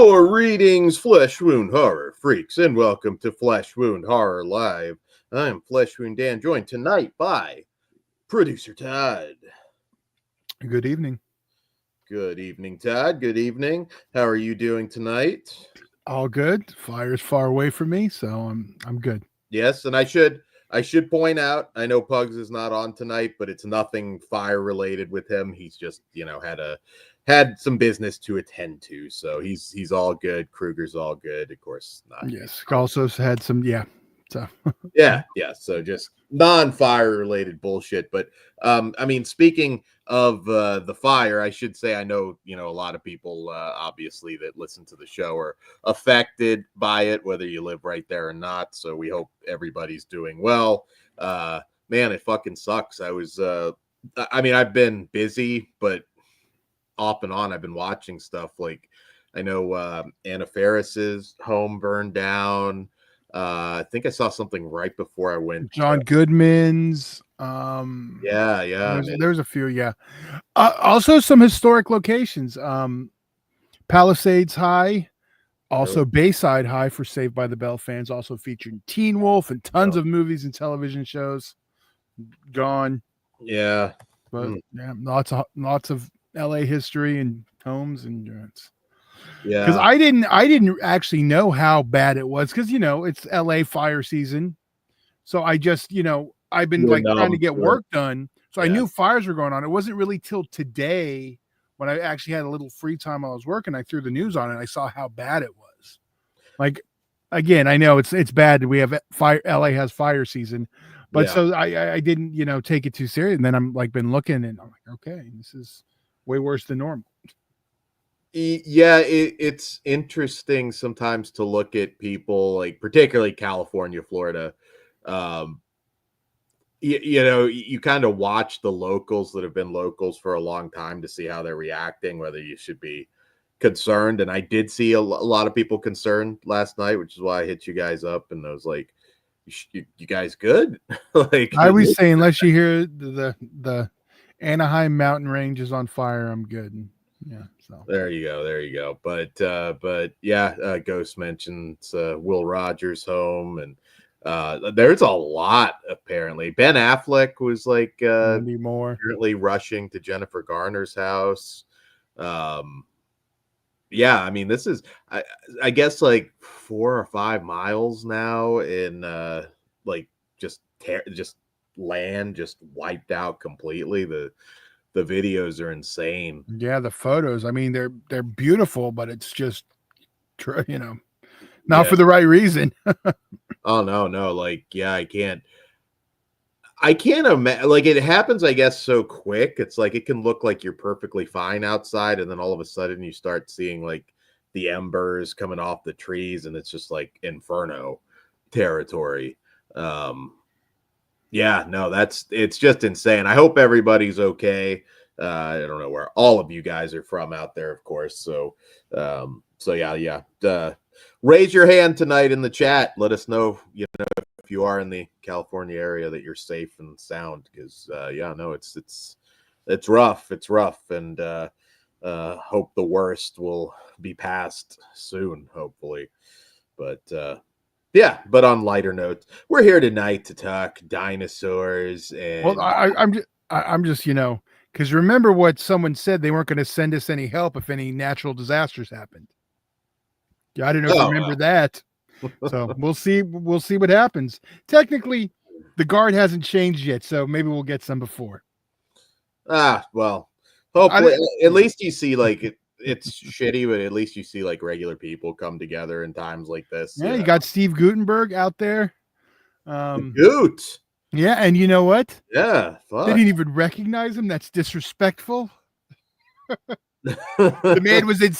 Greetings, Flesh Wound Horror freaks, and welcome to Flesh Wound Horror Live. I am Flesh Wound Dan, joined tonight by producer Todd. Good evening. Good evening, Todd. Good evening. How are you doing tonight? All good. Fire's far away from me, so I'm good. Yes, and I should point out, I know Pugs is not on tonight, but it's nothing fire related with him. He's just, had some business to attend to, so he's all good. Kruger's all good, of course. Not yes, also had some So yeah. So just non-fire related bullshit. But speaking of the fire, I should say I know a lot of people obviously that listen to the show are affected by it, whether you live right there or not. So we hope everybody's doing well. Man, it fucking sucks. I've been busy, but off and on I've been watching stuff. Like I know Anna Faris's home burned down. I think I saw something right before I went. John Goodman's. Yeah. There's a few. Also some historic locations. Palisades High, also Bayside High for Saved by the Bell fans. Also featured Teen Wolf and tons of movies and television shows. Gone. Yeah, but lots of LA history and homes and it's. Yeah, because I didn't actually know how bad it was because it's LA fire season, so I just I've been trying to get work done, so I knew fires were going on. It wasn't really till today when I actually had a little free time while I was working. I threw the news on and I saw how bad it was. Like again, I know it's bad. We have fire. LA has fire season, but so I didn't take it too serious. And then I'm been looking and I'm like, okay, this is way worse than normal. Yeah, it's interesting sometimes to look at people particularly California, Florida. You kind of watch the locals that have been locals for a long time to see how they're reacting, whether you should be concerned. And I did see a lot of people concerned last night, which is why I hit you guys up. And I was like, you guys good? I was saying, unless you hear the Anaheim mountain range is on fire, I'm good. Yeah, so there you go. But Ghost mentions Will Rogers' home, and there's a lot apparently. Ben Affleck was apparently rushing to Jennifer Garner's house. This is I guess 4 or 5 miles now in just land just wiped out completely. The videos are insane. Yeah, the photos. I mean, they're beautiful, but it's just, not for the right reason. Oh no! I can't imagine. It happens, I guess, so quick. It's it can look like you're perfectly fine outside, and then all of a sudden you start seeing the embers coming off the trees, and it's just inferno territory. It's just insane. I hope everybody's okay. I don't know where all of you guys are from out there, of course. So raise your hand tonight in the chat. Let us know, if you are in the California area, that you're safe and sound. Because it's rough. It's rough, and hope the worst will be past soon, hopefully. But but on lighter notes, we're here tonight to talk dinosaurs. And well, I'm just because remember what someone said, they weren't going to send us any help if any natural disasters happened. Yeah, I don't know if you remember that. So we'll see what happens. Technically, the guard hasn't changed yet, so maybe we'll get some before. Well, hopefully at least you see it's shitty, but at least you see regular people come together in times like this. Yeah, you got Steve Gutenberg out there. Goot. Yeah, and you know what? Yeah, they didn't even recognize him. That's disrespectful. The man was in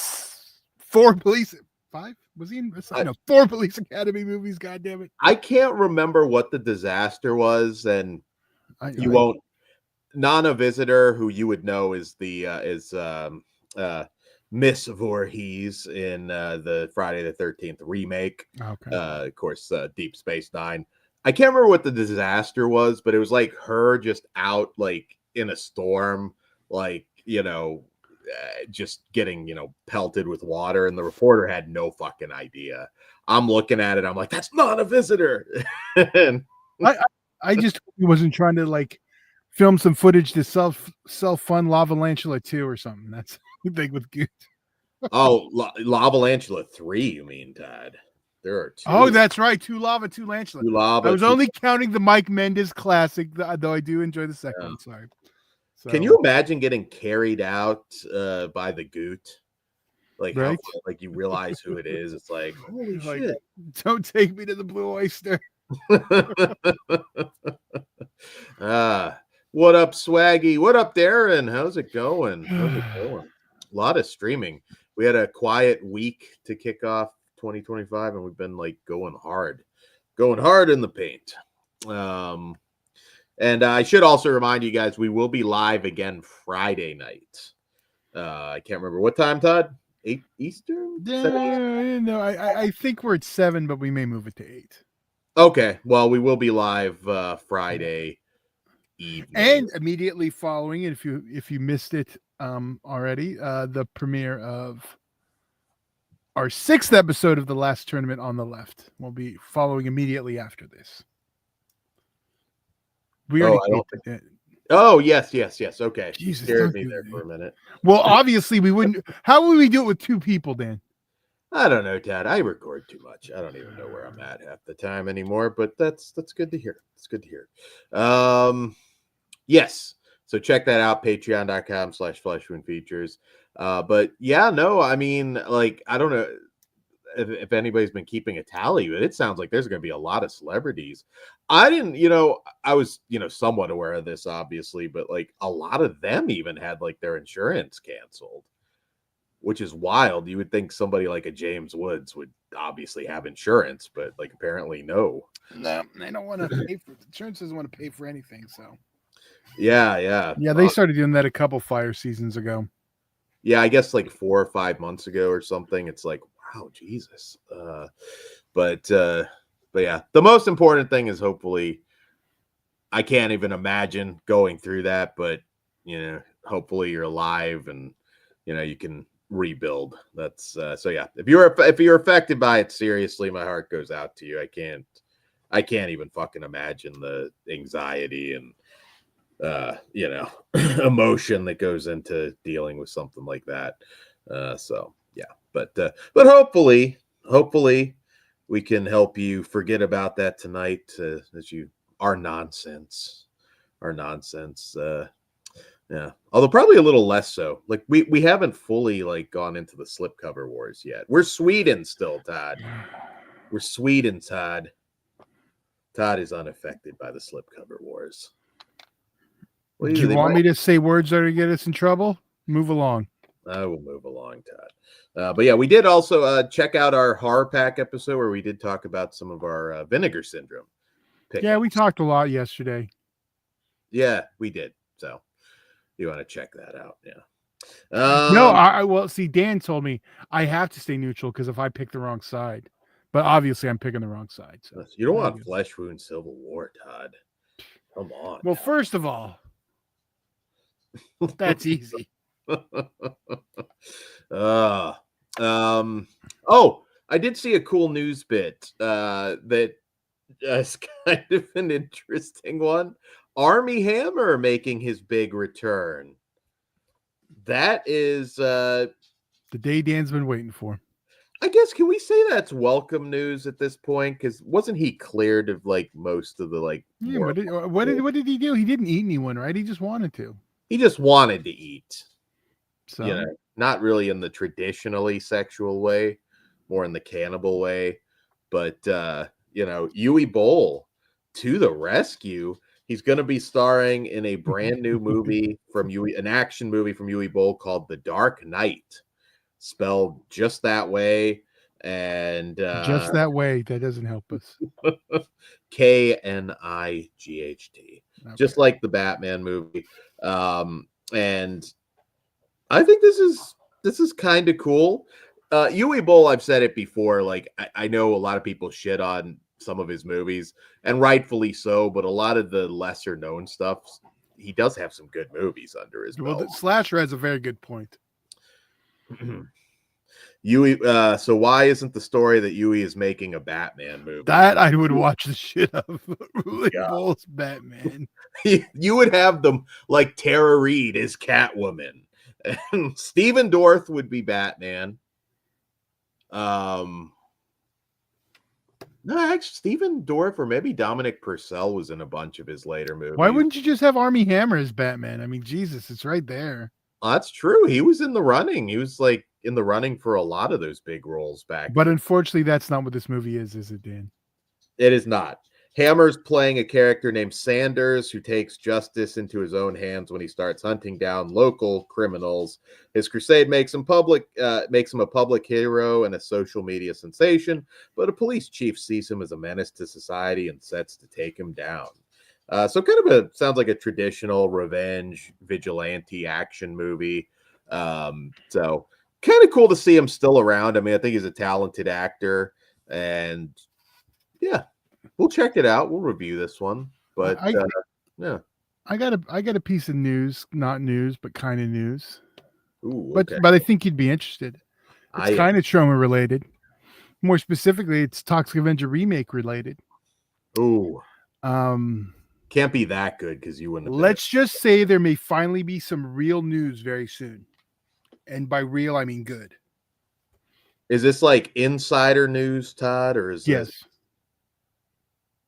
4 police. 5? Was he in? No, 4 Police Academy movies. God damn it! I can't remember what the disaster was, and you won't. Nana Visitor, who you would know is Miss Voorhees in the Friday the 13th remake. Okay. Of course, Deep Space Nine. I can't remember what the disaster was, but it was her just out in a storm, just getting, pelted with water, and the reporter had no fucking idea. I'm looking at it. I'm like, that's not a visitor. And I just hope he wasn't trying to like film some footage to self-fund Lavalantula 2 or something. That's the thing with Goot. Oh, Lavalantula 3, you mean, Todd? There are 2. Oh, that's right. 2 Lava, 2 Lantula. 2 Lava. I was only counting the Mike Mendes classic, though I do enjoy the second one. Sorry. So, can you imagine getting carried out by the Goot? Like, right? like you realize who it is. It's like, holy shit. Don't take me to the Blue Oyster. What up, Swaggy? What up, Darren? How's it going? A lot of streaming. We had a quiet week to kick off 2025, and we've been like going hard in the paint. And I should also remind you guys, we will be live again Friday night. I can't remember what time, Todd. 8 Eastern? No, I think we're at 7, but we may move it to 8. Okay, well, we will be live Friday evening, and immediately following it, if you missed it already, the premiere of our 6th episode of The Last Tournament on the Left will be following immediately after this. We already Oh, yes. Okay. Jesus, scared me there for a minute. Well, obviously we wouldn't. How would we do it with 2 people, Dan? I don't know, Dad. I record too much. I don't even know where I'm at half the time anymore, but that's good to hear. It's good to hear. Yes. So check that out, patreon.com/fleshwoundfeatures. But yeah, no, I mean, like, I don't know if anybody's been keeping a tally, but it sounds like there's going to be a lot of celebrities. I didn't, I was, somewhat aware of this, obviously, but like a lot of them even had like their insurance canceled, which is wild. You would think somebody like a James Woods would obviously have insurance, but like apparently no. No, they don't want to pay for insurance. Doesn't want to pay for anything. So yeah. They started doing that a couple fire seasons ago. Yeah, I guess like 4 or 5 months ago or something. It's like, wow, Jesus. But yeah, the most important thing is hopefully, I can't even imagine going through that, but hopefully you're alive and you can rebuild. That's so yeah. If you're affected by it, seriously, my heart goes out to you. I can't even fucking imagine the anxiety and emotion that goes into dealing with something like that. So yeah, but hopefully we can help you forget about that tonight, as you our nonsense. Yeah, although probably a little less so. Like we haven't fully like gone into the slipcover wars yet. We're Sweden still, Todd. We're Sweden, Todd. Todd is unaffected by the slipcover wars. Do you want me to say words that are get us in trouble? Move along. I will move along, Todd. But yeah, we did also check out our horror pack episode where we did talk about some of our vinegar syndrome pickups. Yeah, we talked a lot yesterday. Yeah, we did. So you want to check that out? Yeah. No, well, see, Dan told me I have to stay neutral because if I pick the wrong side, but obviously I'm picking the wrong side. So you don't want Flesh Wound Civil War, Todd. Come on. Well, first of all, that's easy. I did see a cool news bit that is kind of an interesting one. Army Hammer making his big return. That is the day Dan's been waiting for. I guess, can we say that's welcome news at this point? Because wasn't he cleared of like most of the like? Yeah, what did he do? He didn't eat anyone, right? He just wanted to. He just wanted to eat. So not really in the traditionally sexual way, more in the cannibal way. But Yui Bowl to the rescue. He's going to be starring in a brand new movie from an action movie from Yui Bowl called The Dark Knight, spelled just that way. And just that way, that doesn't help us. Knight, okay. Just like the Batman movie. And I think this is kind of cool. Yui Bowl, I've said it before, like I know a lot of people shit on some of his movies, and rightfully so, but a lot of the lesser known stuff, he does have some good movies under his belt. Well, Slasher has a very good point. Yui, so why isn't the story that Yui is making a Batman movie? That I would watch the shit of. Bull's Batman. You would have them like Tara Reid as Catwoman, and Stephen Dorff would be Batman. No, actually, Stephen Dorff or maybe Dominic Purcell was in a bunch of his later movies. Why wouldn't you just have Armie Hammer as Batman? I mean, Jesus, it's right there. That's true. He was in the running. He was like in the running for a lot of those big roles back. But unfortunately, that's not what this movie is it, Dan? It is not. Hammer's playing a character named Sanders who takes justice into his own hands when he starts hunting down local criminals. His crusade makes him a public hero and a social media sensation, but a police chief sees him as a menace to society and sets to take him down. So kind of sounds like a traditional revenge vigilante action movie. So kind of cool to see him still around. I mean, I think he's a talented actor, and yeah, we'll check it out. We'll review this one. But yeah, I got a piece of news, not news, but kind of news. Ooh, okay. But I think you'd be interested. It's kind of Troma related. More specifically, it's Toxic Avenger remake related. Ooh. Can't be that good because you wouldn't. Let's just say there may finally be some real news very soon. And by real, I mean good. Is this like insider news, Todd, or is yes?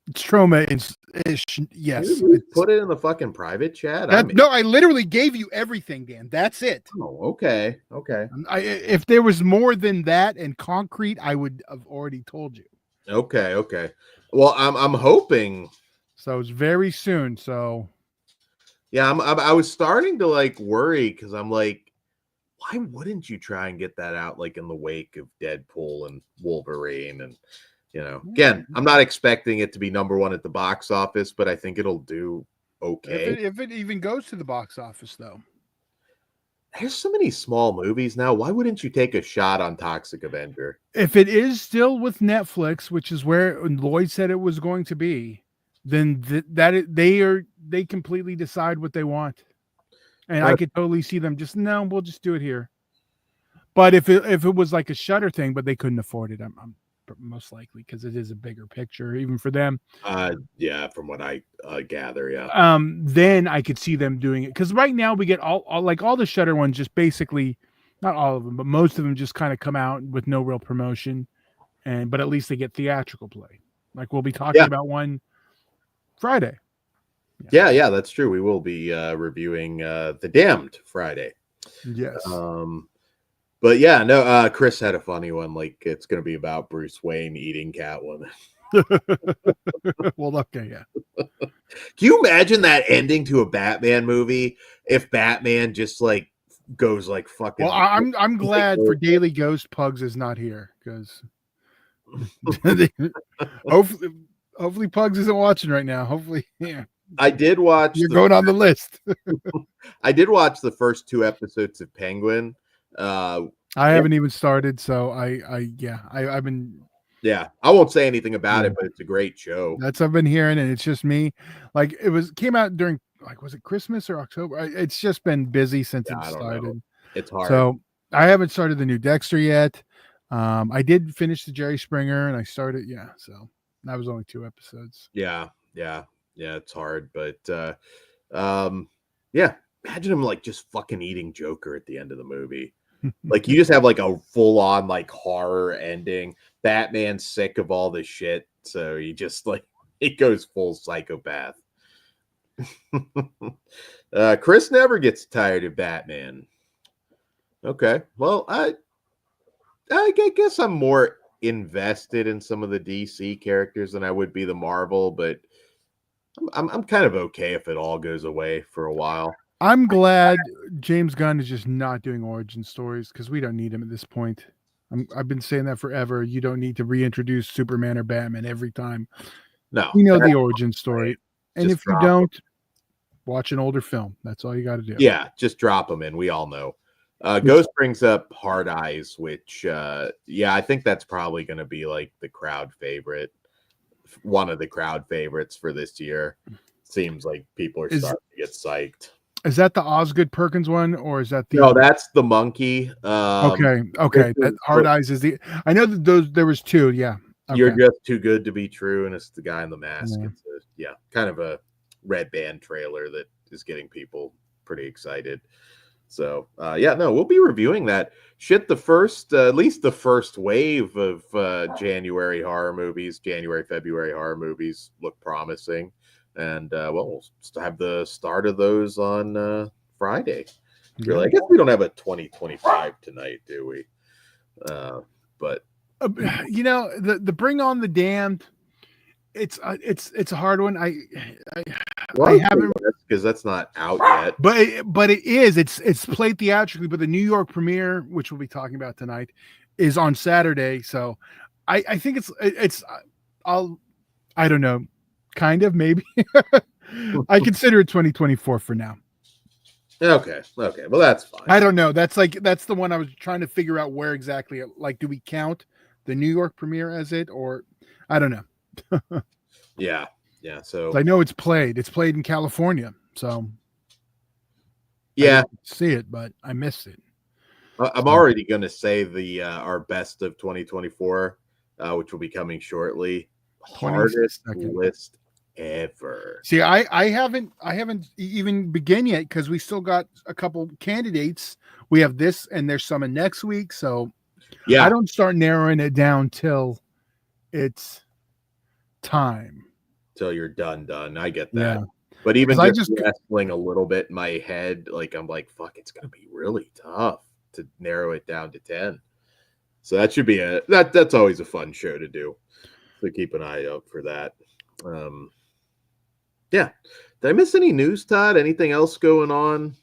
It's Troma-ish. Yes. Put it in the fucking private chat. No, I literally gave you everything, Dan. That's it. Oh, okay. If there was more than that and concrete, I would have already told you. Okay. Well, I'm hoping. So it's very soon. So yeah, I was starting to like worry because I'm like, why wouldn't you try and get that out like in the wake of Deadpool and Wolverine? And again, I'm not expecting it to be number one at the box office, but I think it'll do okay. If it even goes to the box office, though. There's so many small movies now. Why wouldn't you take a shot on Toxic Avenger? If it is still with Netflix, which is where Lloyd said it was going to be, then they completely decide what they want, and I could totally see them we'll just do it here. But if it was like a Shudder thing, but they couldn't afford it, I'm most likely because it is a bigger picture even for them. Yeah, from what I gather, yeah. Then I could see them doing it because right now we get all the Shudder ones just basically, not all of them, but most of them just kind of come out with no real promotion, but at least they get theatrical play. Like we'll be talking about one Friday. Yeah, that's true. We will be reviewing The Damned Friday. Yes. But yeah, no, Chris had a funny one. Like it's going to be about Bruce Wayne eating Catwoman. Well, okay, yeah. Can you imagine that ending to a Batman movie if Batman just like goes like fucking? Well, I'm glad for Daily Ghost Pugs is not here because hopefully Pugs isn't watching right now. Hopefully, yeah. I did watch. You're going on the list. I did watch the first 2 episodes of Penguin. I haven't even started, so I've been. Yeah, I won't say anything about it, but it's a great show. That's I've been hearing, and it's just me. Like came out during was it Christmas or October? It's just been busy since it started. It's hard. So I haven't started the new Dexter yet. I did finish the Jerry Springer, and I started. Yeah, so that was only 2 episodes. Yeah, it's hard, but yeah. Imagine him like just fucking eating Joker at the end of the movie. Like you just have like a full on like horror ending. Batman's sick of all this shit, so he just like it goes full psychopath. Chris never gets tired of Batman. Okay, well I guess I'm more invested in some of the DC characters than I would be the Marvel, but I'm kind of okay if it all goes away for a while. I'm glad James Gunn is just not doing origin stories because we don't need him at this point. I've been saying that forever. You don't need to reintroduce Superman or Batman every time. No, we know the origin story, and if you don't, them. Watch an older film. That's all you got to do. Yeah, just drop them in. We all know. Ghost brings up Hard Eyes, which I think that's probably going to be like the crowd favorite, one of the crowd favorites for this year. Seems like people are starting to get psyched. Is that the Osgood Perkins one, or is that the? No, that's the monkey. Okay. That Hard Eyes is the. I know that those there was two. Yeah. Okay. You're Just Too Good to Be True, and it's the guy in the mask. Yeah. It's kind of a red band trailer that is getting people pretty excited. So we'll be reviewing that shit. At least the first wave of January, February horror movies look promising, and we'll have the start of those on Friday. Really, I guess we don't have a 2025 tonight, do we? But the Bring On the Damned. It's a hard one. I haven't, because that's not out yet. But it is. It's played theatrically. But the New York premiere, which we'll be talking about tonight, is on Saturday. So I think I don't know, kind of maybe. I consider it 2024 for now. Okay. Well, that's fine. I don't know. That's the one I was trying to figure out where exactly. Like, do we count the New York premiere as it, or I don't know. Yeah. So I know it's played in California. So yeah, I see it, but I missed it. I'm already going to say the our best of 2024, which will be coming shortly. Hardest list ever. See, I haven't even begin yet because we still got a couple candidates. We have this, and there's some in next week. So yeah, I don't start narrowing it down till it's time. Till you're done. I get that. Yeah. But even just wrestling a little bit in my head, like I'm like, fuck, it's gonna be really tough to narrow it down to 10. So that should be that's always a fun show to do. So keep an eye out for that. Yeah. Did I miss any news, Todd? Anything else going on?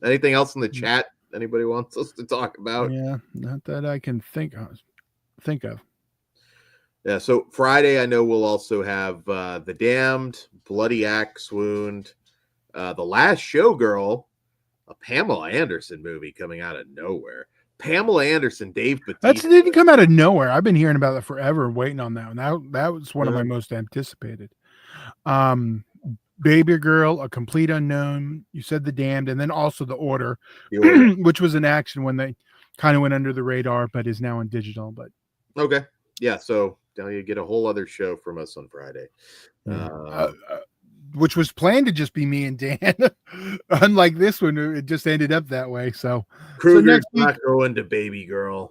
Anything else in the chat anybody wants us to talk about? Yeah, not that I can think of. Yeah, so Friday I know we'll also have The Damned, Bloody Axe Wound, The Last Showgirl, a Pamela Anderson movie coming out of nowhere. Pamela Anderson, Dave Bautista. That didn't come out of nowhere. I've been hearing about it forever, waiting on that one. That was one of my most anticipated. Baby Girl, A Complete Unknown. You said The Damned, and then also The Order. Which was an action when they kind of went under the radar, but is now in digital. But okay, yeah. So now you get a whole other show from us on Friday, which was planned to just be me and Dan. Unlike this one, it just ended up that way. So Kruger's not going to Baby Girl.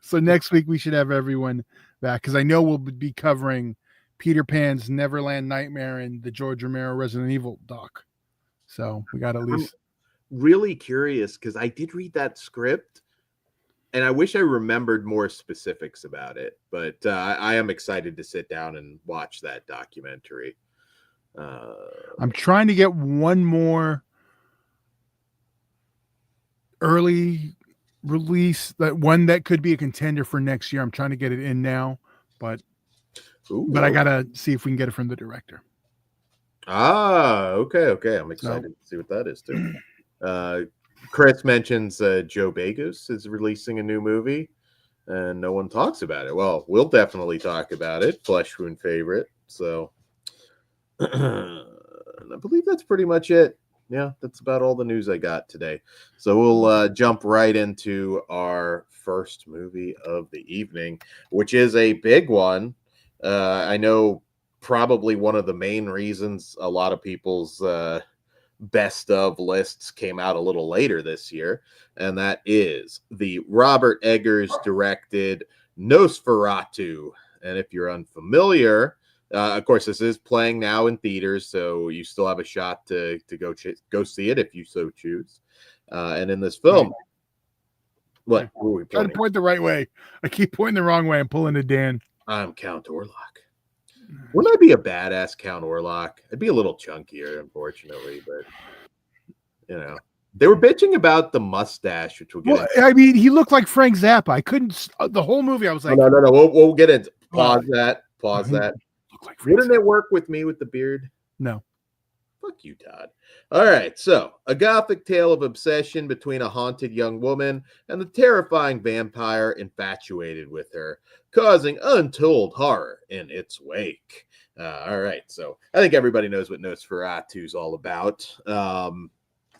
So next week we should have everyone back because I know we'll be covering Peter Pan's Neverland Nightmare and the George Romero Resident Evil doc. So we got at least. I'm really curious because I did read that script and I wish I remembered more specifics about it, but I am excited to sit down and watch that documentary. I'm trying to get one more early release, that one that could be a contender for next year. I'm trying to get it in now, but I gotta see if we can get it from the director. Okay. I'm excited to see what that is too. Chris mentions Joe Begos is releasing a new movie, and no one talks about it. Well, we'll definitely talk about it. Flesh Wound favorite. So I believe that's pretty much it. Yeah, that's about all the news I got today. So we'll jump right into our first movie of the evening, which is a big one. I know probably one of the main reasons a lot of people's best of lists came out a little later this year, and that is the Robert Eggers directed Nosferatu. And if you're unfamiliar, of course, this is playing now in theaters, so you still have a shot to go see it if you so choose. And in this film, what? Try to point the right way. I keep pointing the wrong way. I'm pulling it, Dan. I'm Count Orlok. Wouldn't I be a badass Count Orlok? I'd be a little chunkier, unfortunately, but you know, they were bitching about the mustache, which we'll get. Well, I mean, he looked like Frank Zappa. I couldn't. The whole movie, I was like, no. We'll get into pause that. Like wouldn't it work with me with the beard? No. Fuck you, Todd. All right, so a gothic tale of obsession between a haunted young woman and the terrifying vampire infatuated with her, causing untold horror in its wake. All right, so I think everybody knows what Nosferatu is all about.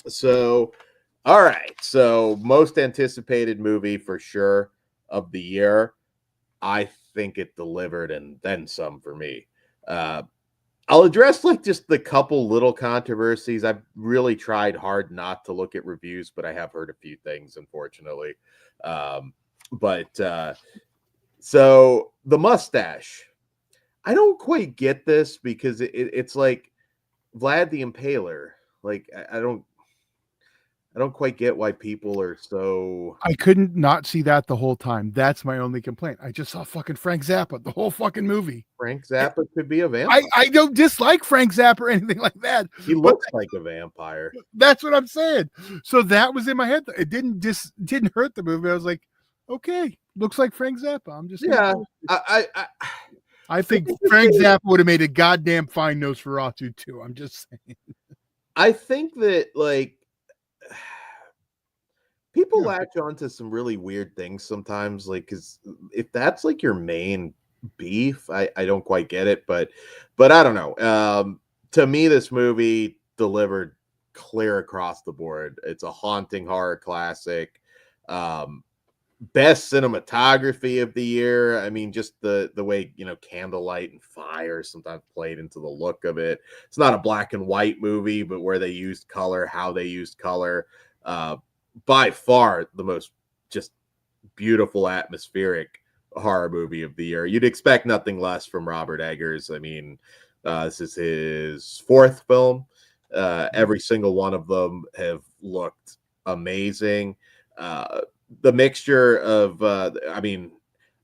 So, all right. So, most anticipated movie for sure of the year. I think it delivered and then some for me. I'll address like just the couple little controversies. I've really tried hard not to look at reviews, but I have heard a few things, unfortunately. But so the mustache, I don't quite get this because it's like Vlad the Impaler. Like I don't quite get why people are so. I couldn't not see that the whole time. That's my only complaint. I just saw fucking Frank Zappa the whole fucking movie. Frank Zappa could be a vampire. I don't dislike Frank Zappa or anything like that. He looks like a vampire. That's what I'm saying. So that was in my head. It didn't hurt the movie. I was like, okay, looks like Frank Zappa. I'm just I think Frank Zappa would have made a goddamn fine Nosferatu too. I'm just saying. I think that like people latch on to some really weird things sometimes, like because if that's like your main beef, I don't quite get it, but I don't know. To me, this movie delivered clear across the board. It's a haunting horror classic. Best cinematography of the year. I mean, just the way, candlelight and fire sometimes played into the look of it. It's not a black and white movie, but where they used color, how they used color. By far the most just beautiful atmospheric horror movie of the year. You'd expect nothing less from Robert Eggers. I mean, this is his fourth film. Every single one of them have looked amazing. The mixture of,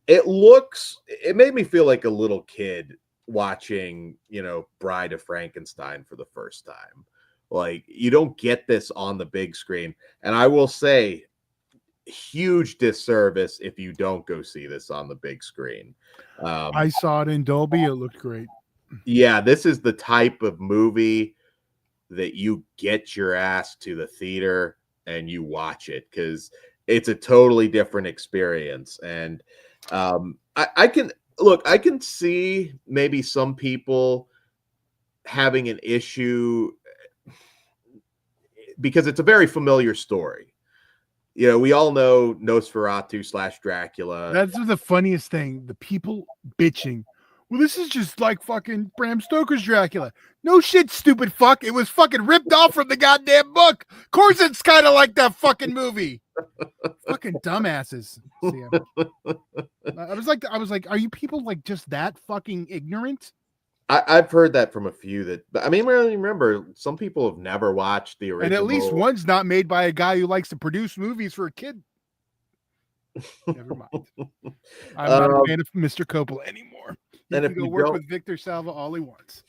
it made me feel like a little kid watching, Bride of Frankenstein for the first time. Like, you don't get this on the big screen. And I will say, huge disservice if you don't go see this on the big screen. I saw it in Dolby. It looked great. Yeah, this is the type of movie that you get your ass to the theater and you watch it because it's a totally different experience. And I can see maybe some people having an issue because it's a very familiar story. We all know Nosferatu / Dracula. That's the funniest thing. The people bitching. Well, this is just like fucking Bram Stoker's Dracula. No shit, stupid fuck. It was fucking ripped off from the goddamn book. Of course it's kind of like that fucking movie. Fucking dumbasses. I was like, are you people like just that fucking ignorant? I've heard that from a few remember some people have never watched the original. And at least one's not made by a guy who likes to produce movies for a kid. Never mind. I'm not a fan of Mr. Coppola anymore. And if you work with Victor Salva all he wants.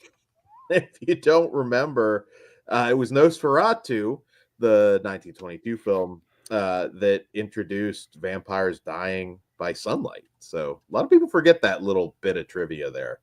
If you don't remember, it was Nosferatu, the 1922 film, that introduced vampires dying by sunlight. So a lot of people forget that little bit of trivia there.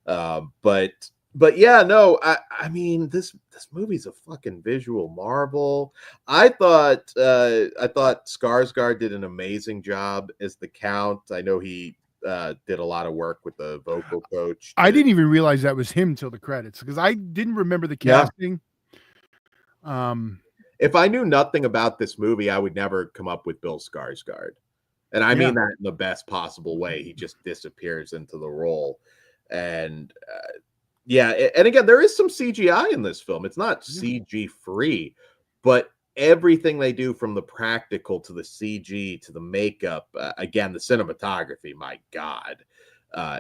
But yeah, no, I mean, this movie's a fucking visual marvel. I thought Skarsgård did an amazing job as the Count. I know he did a lot of work with the vocal coach. I didn't even realize that was him till the credits because I didn't remember the casting. Yeah. If I knew nothing about this movie, I would never come up with Bill Skarsgård. And I mean that in the best possible way. He just disappears into the role. And and again, there is some CGI in this film. It's not CG free, but everything they do from the practical to the CG to the makeup, again, the cinematography, my God,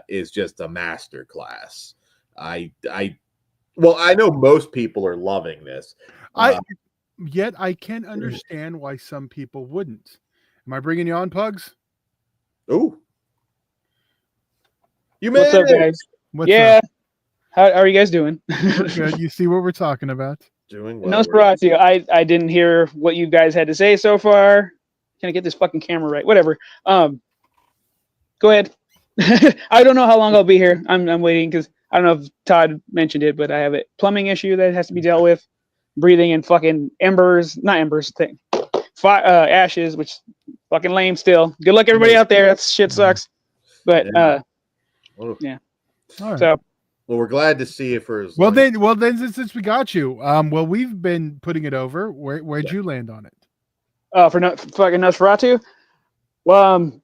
is just a masterclass. I know most people are loving this. Yet I can understand why some people wouldn't. Am I bringing you on, Pugs? Oh. What's up, guys? What's up? How are you guys doing? Good. You see what we're talking about? Doing well. Nosferatu. I didn't hear what you guys had to say so far. Can I get this fucking camera right? Whatever. Go ahead. I don't know how long I'll be here. I'm waiting because I don't know if Todd mentioned it, but I have a plumbing issue that has to be dealt with. Breathing in fucking ashes, which fucking lame still. Good luck everybody out there. That shit sucks. But yeah. Right. So Well, we're glad to see you for as well then since we got you, well, we've been putting it over. Where'd you land on it? For fucking Nosferatu. Well,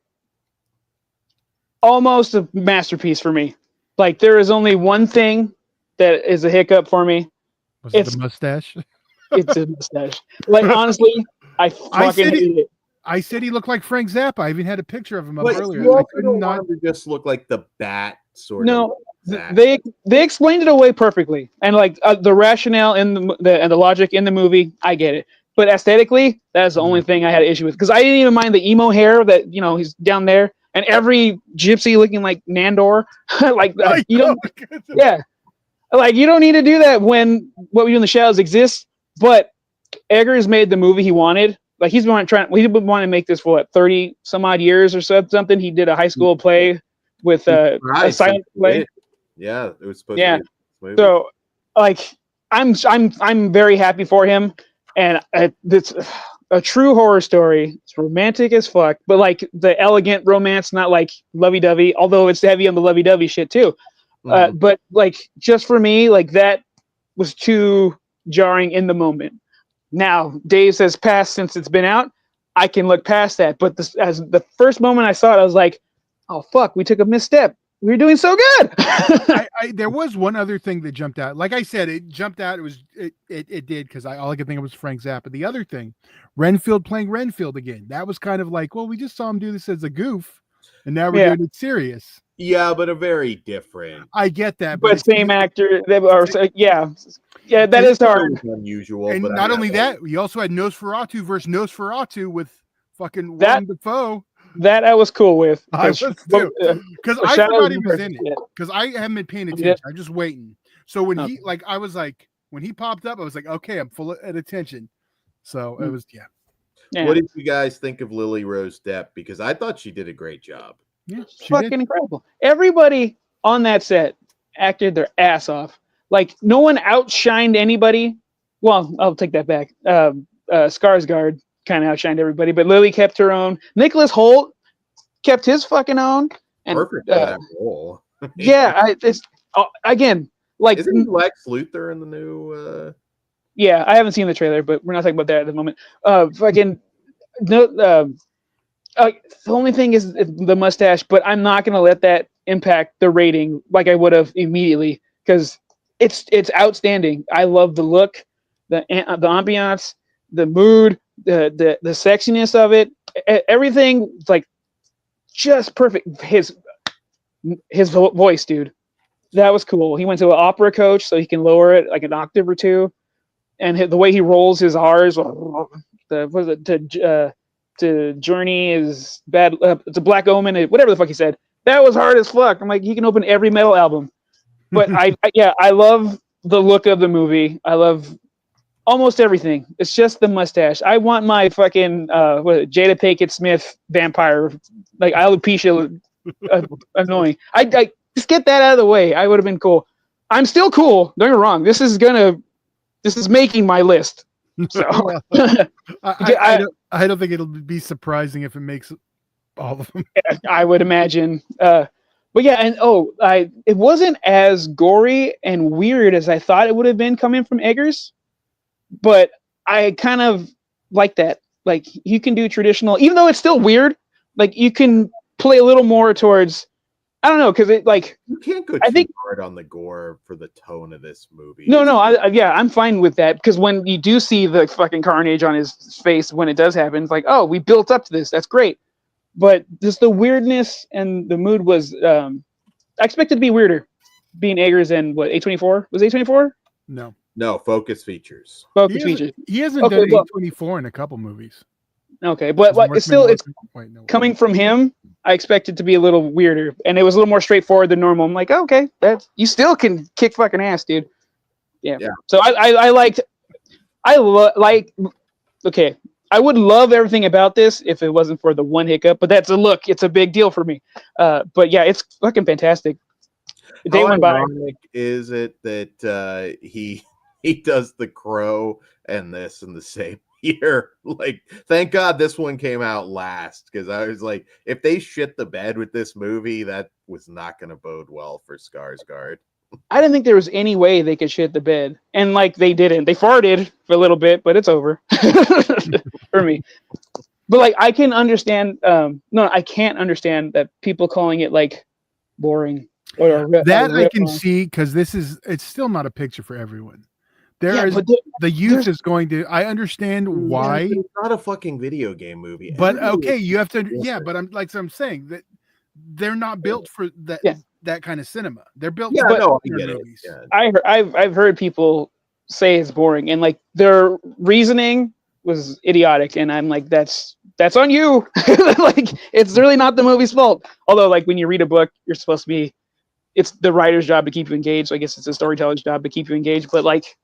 almost a masterpiece for me. Like, there is only one thing that is a hiccup for me. It's the mustache. It's his mustache. Like, honestly, I fucking hate it. I said he looked like Frank Zappa. I even had a picture of him up earlier. You don't want him to just look like the Bat sort of. No, they explained it away perfectly, and like the rationale in the logic in the movie, I get it. But aesthetically, that's the only thing I had an issue with, because I didn't even mind the emo hair that he's down there, and every gypsy looking like Nandor, like you don't, yeah, like you don't need to do that when What We Do in the Shadows exists. But Eggers made the movie he wanted. Like, he's been wanting to make this for 30 some odd years or something. He did a high school play with a silent play. Yeah, it was supposed to be. So, like, I'm very happy for him, and it's a true horror story. It's romantic as fuck, but like the elegant romance, not like lovey-dovey. Although it's heavy on the lovey-dovey shit too. But like, just for me, like, that was too jarring in the moment. Now, days has passed since it's been out. I can look past that. But as the first moment I saw it, I was like, oh, fuck, we took a misstep. We were doing so good. There was one other thing that jumped out. Like I said, it jumped out. It did, because all I could think of was Frank Zappa. The other thing, Renfield playing Renfield again. That was kind of like, well, we just saw him do this as a goof, and now we're doing it serious. Yeah, but a very different. I get that, but same actor. Yeah, that is hard. Unusual. And but not only that, we also had Nosferatu versus Nosferatu with fucking Willem Dafoe. That I was cool with. I was too. Because I forgot he was in it. Because I haven't been paying attention. I'm just waiting. So when when he popped up, I was like, okay, I'm full at attention. So it was, yeah. What did you guys think of Lily Rose Depp? Because I thought she did a great job. Yeah, fucking incredible. Everybody on that set acted their ass off. Like, no one outshined anybody. Well, I'll take that back. Skarsgård kind of outshined everybody, but Lily kept her own. Nicholas Hoult kept his fucking own. And, perfect for that role. it's again, like, isn't Lex Luthor in the new? Yeah, I haven't seen the trailer, but we're not talking about that at the moment. Fucking no. The only thing is the mustache, but I'm not gonna let that impact the rating like I would have immediately, because it's outstanding. I love the look, the ambiance, the mood, the sexiness of it. Everything, like, just perfect. His voice, dude, that was cool. He went to an opera coach so he can lower it like an octave or two, and the way he rolls his R's. To Journey is bad. It's a Black Omen. Whatever the fuck he said. That was hard as fuck. I'm like, he can open every metal album. But I love the look of the movie. I love almost everything. It's just the mustache. I want my fucking Jada Pinkett Smith vampire, like alopecia, annoying. I just get that out of the way. I would have been cool. I'm still cool. Don't get me wrong. This is making my list. So I don't think it'll be surprising if it makes all of them. I would imagine. But yeah, and it wasn't as gory and weird as I thought it would have been coming from Eggers, but I kind of like that. Like, you can do traditional, even though it's still weird. Like, you can play a little more towards, I don't know, because you can't go too hard on the gore for the tone of this movie. No, I'm fine with that, because when you do see the fucking carnage on his face when it does happen, it's like, oh, we built up to this. That's great. But just the weirdness and the mood was, I expected to be weirder, being Eggers and what, A24? Was A24? No, Focus Features. He hasn't done A24 in a couple movies. Okay, but it's coming from him. I expect it to be a little weirder, and it was a little more straightforward than normal. I'm like, oh, okay, you still can kick fucking ass, dude. Yeah. So okay, I would love everything about this if it wasn't for the one hiccup, but that's a look. It's a big deal for me. But yeah, it's fucking fantastic. The day went by. Is it that he does The Crow and this in the same year? Like, thank God this one came out last, because I was like, if they shit the bed with this movie, that was not going to bode well for Skarsgård. I didn't think there was any way they could shit the bed, and like they didn't. They farted for a little bit, but it's over for me. But like I can understand. No, I can't understand that people calling it like boring or that I can see because it's still not a picture for everyone. The youth is going to. I understand why. It's not a fucking video game movie. But okay, you have to. Yeah, but I'm saying that they're not built for that. Yeah. That kind of cinema. They're built. Yeah, no, I get it. Yeah. I've heard people say it's boring, and like their reasoning was idiotic, and I'm like, that's on you. Like it's really not the movie's fault. Although, like when you read a book, you're supposed to be. It's the writer's job to keep you engaged. So I guess it's the storyteller's job to keep you engaged. But like.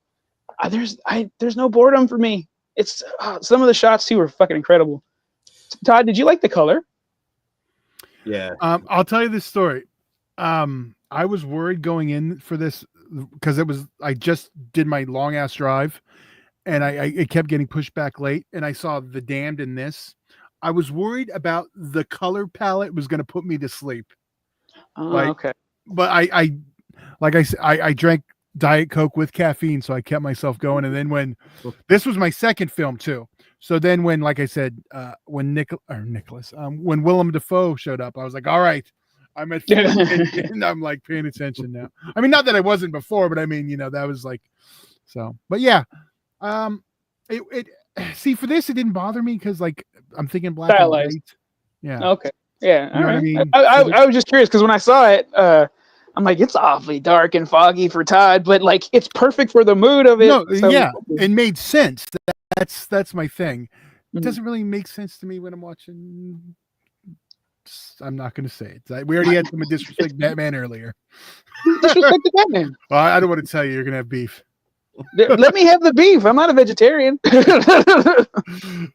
There's no boredom for me. It's some of the shots too were fucking incredible. Todd, did you like the color? Yeah. I'll tell you this story. I was worried going in for this because I just did my long ass drive and it kept getting pushed back late and I saw The Damned in this. I was worried about the color palette was going to put me to sleep. Okay. But I drank Diet Coke with caffeine, so I kept myself going. And then when this was my second film too, so then when, like I said, when when Willem Dafoe showed up, I was like, all right, I'm at and I'm like paying attention now. I mean, not that I wasn't before, but I mean, that was like so. But yeah, it see for this, it didn't bother me because like I'm thinking black and white. Yeah. Okay. Yeah. You know what I mean? I was just curious because when I saw it, I'm like, it's awfully dark and foggy for Todd, but like it's perfect for the mood of it. No, so. Yeah, it made sense. That's my thing. It doesn't really make sense to me when I'm watching. I'm not going to say it. We already had some disrespect Batman earlier. Disrespect the Batman. Well, I don't want to tell you. You're going to have beef. Let me have the beef. I'm not a vegetarian.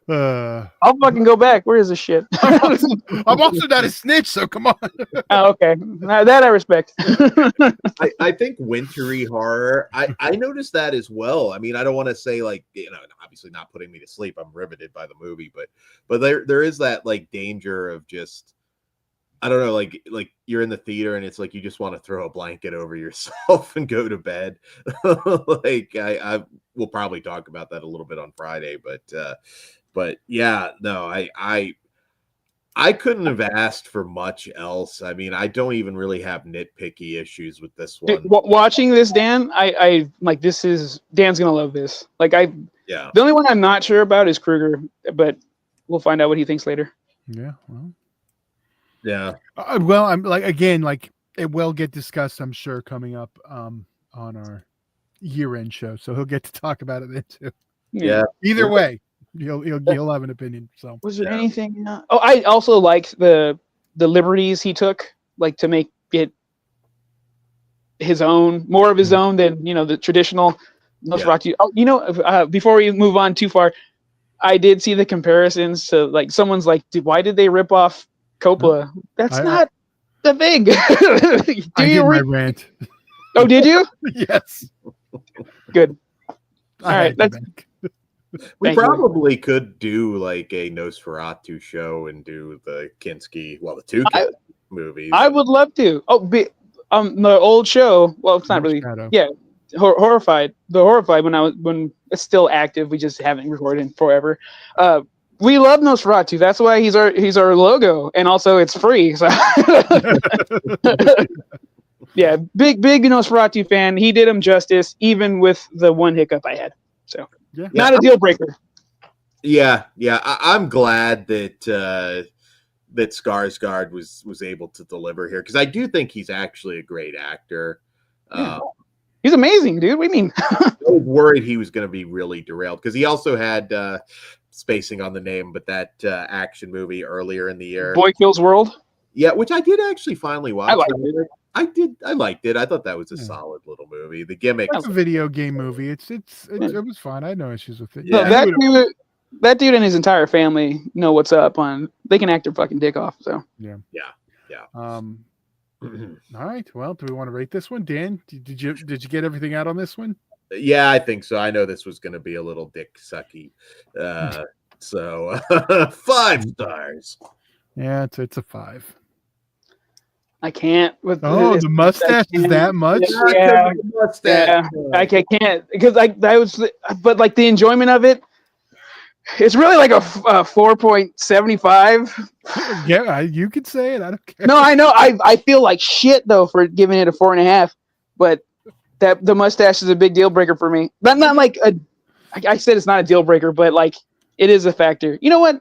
I'll fucking go back. Where is this shit? I'm also not a snitch, so come on. Oh, okay. That I respect. I think wintry horror. I noticed that as well. I mean, I don't want to say like obviously not putting me to sleep. I'm riveted by the movie, but there is that like danger of just. I don't know, like you're in the theater and it's like you just want to throw a blanket over yourself and go to bed. Like I will probably talk about that a little bit on Friday, but yeah, no, I couldn't have asked for much else. I mean, I don't even really have nitpicky issues with this one. Dude, watching this, Dan, I like Dan's gonna love this. Like the only one I'm not sure about is Kruger, but we'll find out what he thinks later. Yeah, well. Yeah. Well, I'm like again, like it will get discussed, I'm sure, coming up on our year-end show. So he'll get to talk about it then too. Yeah. Either way, he'll have an opinion. So was there anything? I also liked the liberties he took, like to make it his own, more of his own than the traditional Nosferatu. Oh, before we move on too far, I did see the comparisons to like someone's like, why did they rip off Coppola? That's not the thing. I did my rant. Oh, did you? Yes. Good. All right. We probably could do like a Nosferatu show and do the Kinski, the two movies. I would love to. Oh, the old show. Well, it's not really. Yeah, Horrified. The Horrified when it's still active. We just haven't recorded in forever. We love Nosferatu. That's why he's our logo, and also it's free. So. Yeah, big Nosferatu fan. He did him justice, even with the one hiccup I had. So not a deal breaker. Yeah. I'm glad that that Skarsgård was able to deliver here because I do think he's actually a great actor. He's amazing, dude. What do you mean? I was worried he was going to be really derailed because he also had. Spacing on the name, but that action movie earlier in the year, Boy Kills World. Yeah, which I did actually finally watch. I liked it. I liked it. I thought that was a solid little movie. The gimmick. It's a video game movie. It was fine. I had no issues with it. Yeah. No, that dude and his entire family know what's up. They can act their fucking dick off. So yeah. All right. Well, do we want to rate this one, Dan? Did you get everything out on this one? Yeah, I think so. I know this was going to be a little dick sucky. So 5 stars. Yeah, it's a 5. I can't. With the mustache is that much? Yeah, I can't because I was, but like the enjoyment of it, it's really like a 4.75. Yeah, you could say it. I don't care. No, I know. I feel like shit though for giving it a 4.5, but that the mustache is a big deal breaker for me. But not like I said it's not a deal breaker, but like it is a factor. You know what?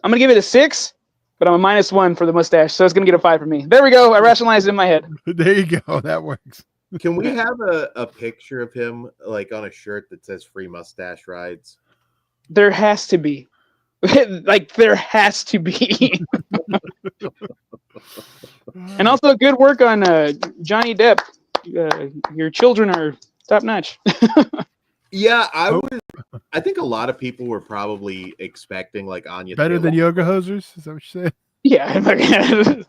I'm gonna give it a 6. But I'm a -1 for the mustache, so it's gonna get a 5 for me. There we go. I rationalized it in my head. There you go. That works. Can we have a picture of him like on a shirt that says "Free Mustache Rides"? There has to be. Like there has to be. And also good work on Johnny Depp. Your children are top notch. Yeah, I think a lot of people were probably expecting like Anya better Taylor. than Yoga Hosers. Is that what you said? Yeah,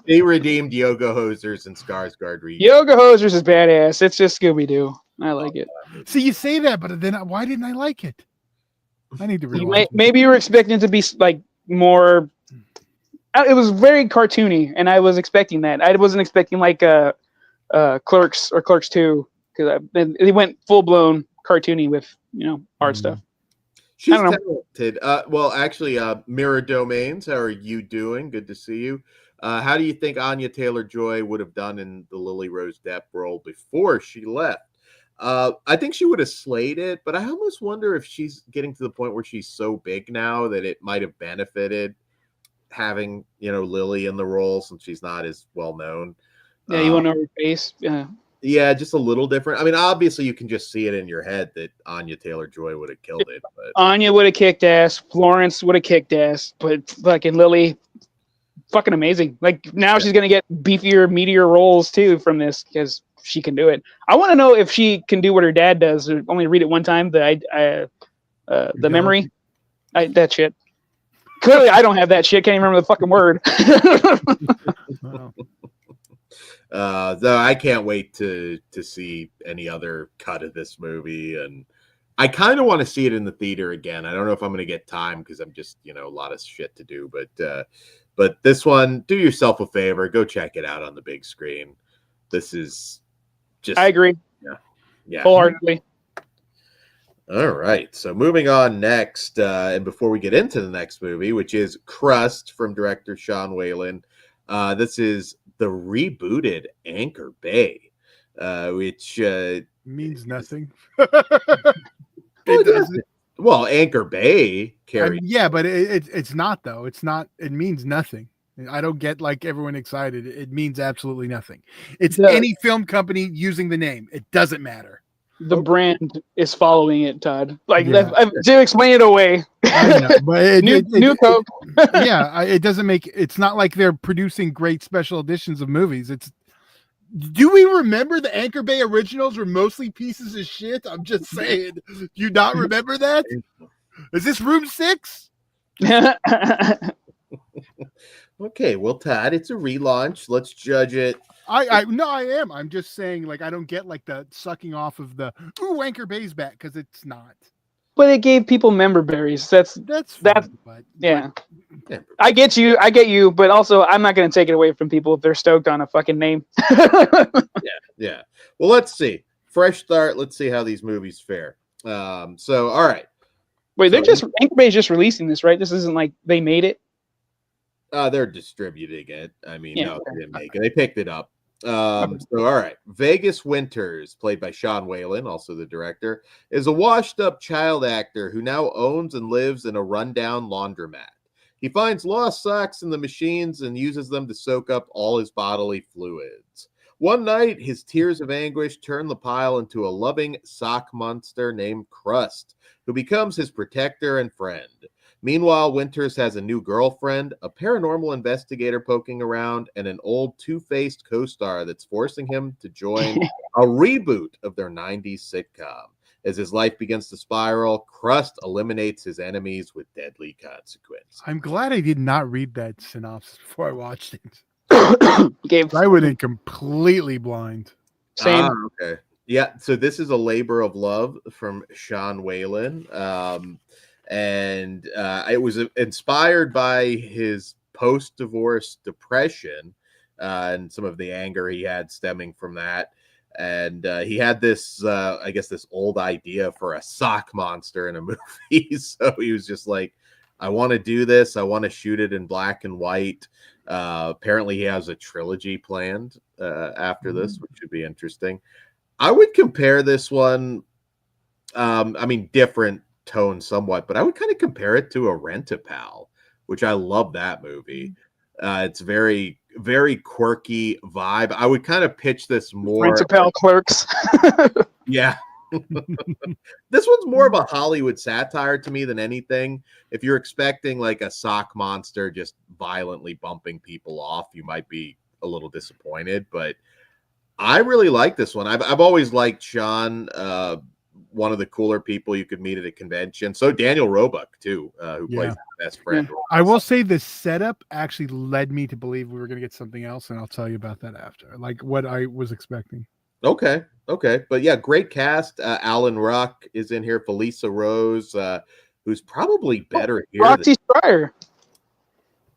they redeemed Yoga Hosers and Skarsgård. Yoga Hosers is badass. It's just Scooby Doo. I like it. See, you say that, but then why didn't I like it? I need to rewatch it. Maybe you were expecting it to be like more. It was very cartoony, and I was expecting that. I wasn't expecting like Clerks or Clerks 2 because they went full blown cartoony with art stuff. She's talented. Well, actually, Mirror Domains, how are you doing? Good to see you. How do you think Anya Taylor-Joy would have done in the Lily Rose Depp role before she left? I think she would have slayed it, but I almost wonder if she's getting to the point where she's so big now that it might have benefited having, Lily in the role since she's not as well known. Yeah, you want to know her face? Yeah. Yeah, just a little different. I mean, obviously, you can just see it in your head that Anya Taylor-Joy would have killed it. But Anya would have kicked ass. Florence would have kicked ass. But fucking Lily, fucking amazing. Like, now she's going to get beefier, meatier roles, too, from this because she can do it. I want to know if she can do what her dad does. Only read it one time, the memory. That shit. Clearly, I don't have that shit. Can't even remember the fucking word. Though I can't wait to see any other cut of this movie, and I kind of want to see it in the theater again. I don't know if I'm going to get time because I'm just a lot of shit to do, but this one, do yourself a favor, go check it out on the big screen. This is just I agree. Yeah, wholeheartedly. All right, so moving on next, and before we get into the next movie, which is Crust from director Sean Whalen, this is the rebooted Anchor Bay, which means nothing. It doesn't. Well, Anchor Bay carries. Yeah, but it's not though. It's not. It means nothing. I don't get like everyone excited. It means absolutely nothing. It's any film company using the name. It doesn't matter. The brand is following it, Todd. Like to explain it away. I know, but new Coke. Yeah, it doesn't make. It's not like they're producing great special editions of movies. Do we remember the Anchor Bay originals were mostly pieces of shit? I'm just saying. Do you not remember that? Is this Room 6? Okay, well, Todd, it's a relaunch. Let's judge it. I am. I'm just saying, like, I don't get like the sucking off of the Anchor Bay's back because it's not. But it gave people member berries. That's fine, but I get you, but also I'm not going to take it away from people if they're stoked on a fucking name. Yeah. Well, let's see. Fresh start. Let's see how these movies fare. So, all right. Wait, Anchor Bay is just releasing this, right? This isn't like they made it. They're distributing it. I mean, no, they didn't make it. They picked it up. So, all right. Vegas Winters, played by Sean Whalen, also the director, is a washed-up child actor who now owns and lives in a rundown laundromat. He finds lost socks in the machines and uses them to soak up all his bodily fluids. One night, his tears of anguish turn the pile into a loving sock monster named Crust, who becomes his protector and friend. Meanwhile, Winters has a new girlfriend, a paranormal investigator poking around, and an old two-faced co-star that's forcing him to join a reboot of their 90s sitcom. As his life begins to spiral, Crust eliminates his enemies with deadly consequences. I'm glad I did not read that synopsis before I watched it. I went in completely blind. Same. Okay. Yeah, so this is a labor of love from Sean Whalen. And it was inspired by his post-divorce depression and some of the anger he had stemming from that. And he had this, I guess, this old idea for a sock monster in a movie. So he was just like, I want to do this. I want to shoot it in black and white. Apparently he has a trilogy planned after this, which should be interesting. I would compare this one, I mean, different tone somewhat, but I would kind of compare it to a Rent-A-Pal, which I love that movie. It's very, very quirky vibe. I would kind of pitch this more. Rent-A-Pal Clerks. Yeah. This one's more of a Hollywood satire to me than anything. If you're expecting like a sock monster just violently bumping people off, you might be a little disappointed. But I really like this one. I've always liked Sean, one of the cooler people you could meet at a convention. So Daniel Roebuck too, who plays the best friend. Yeah. I will say the setup actually led me to believe we were going to get something else, and I'll tell you about that after, like what I was expecting. Okay. But yeah, great cast. Alan Ruck is in here. Felissa Rose, who's probably better here. Roxy Stryer.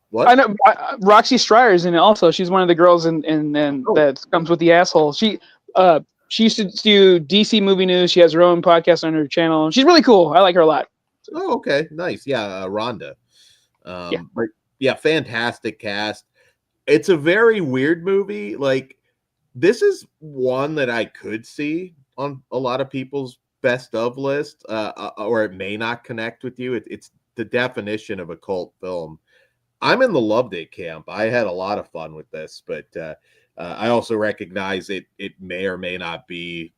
What? I know Roxy Strier's in it also. She's one of the girls in that comes with the asshole. She used to do DC movie news. She has her own podcast on her channel. She's really cool. I like her a lot. Oh, okay. Nice. Yeah, Rhonda. But yeah, fantastic cast. It's a very weird movie. Like, this is one that I could see on a lot of people's best of list, or it may not connect with you. It's the definition of a cult film. I'm in the loved it camp. I had a lot of fun with this, but I also recognize it may or may not be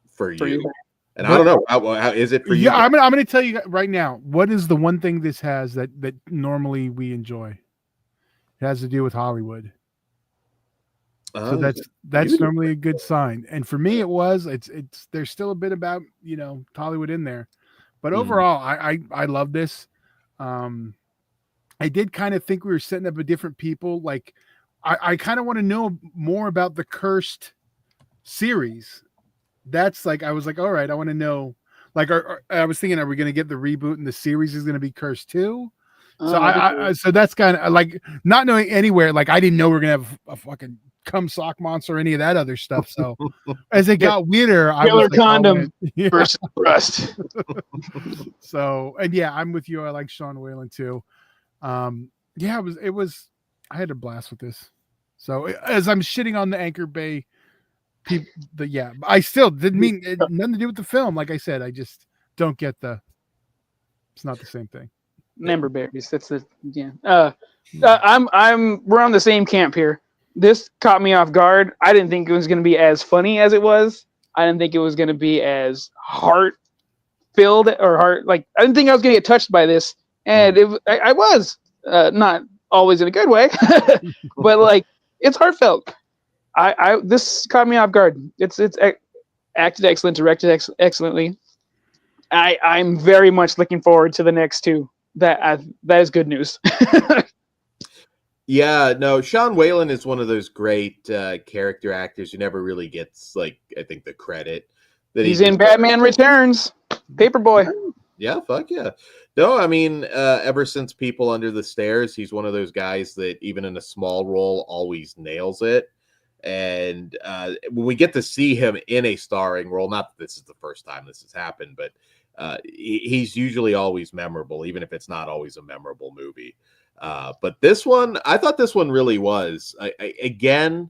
for you. And I don't know. How is it for you? Yeah, I'm going to tell you right now, what is the one thing this has that normally we enjoy? It has to do with Hollywood. So that's normally a good sign. And for me, it's there's still a bit about, Hollywood in there, but overall, I love this. I did kind of think we were setting up a different people. Like I kind of want to know more about the Cursed series. That's like, I was like, all right, I want to know, like, I was thinking, are we going to get the reboot and the series is going to be Cursed too? So so that's kind of like not knowing anywhere. Like I didn't know we are going to have a fucking cum sock monster or any of that other stuff. So as it got weirder, I was like, condom versus Crust. So, and yeah, I'm with you. I like Sean Whalen too. Yeah, it was I had a blast with this. So as I'm shitting on the Anchor Bay people, I still didn't mean nothing to do with the film. Like I said, I just don't get it's not the same thing. Member berries. That's the we're on the same camp here. This caught me off guard. I didn't think it was going to be as funny as it was. I didn't think it was going to be as heart-filled or I didn't think I was going to get touched by this, and I was not always in a good way, but like it's heartfelt. This caught me off guard. It's acted excellent, directed excellently. I'm very much looking forward to the next two. That is good news. Yeah, no, Sean Whalen is one of those great character actors who never really gets, like, I think the credit that he's in Batman Returns, Paperboy. Yeah, fuck yeah. No, I mean, ever since People Under the Stairs, he's one of those guys that even in a small role always nails it. And when we get to see him in a starring role, not that this is the first time this has happened, but he's usually always memorable, even if it's not always a memorable movie. But this one, I thought this one really was. Again,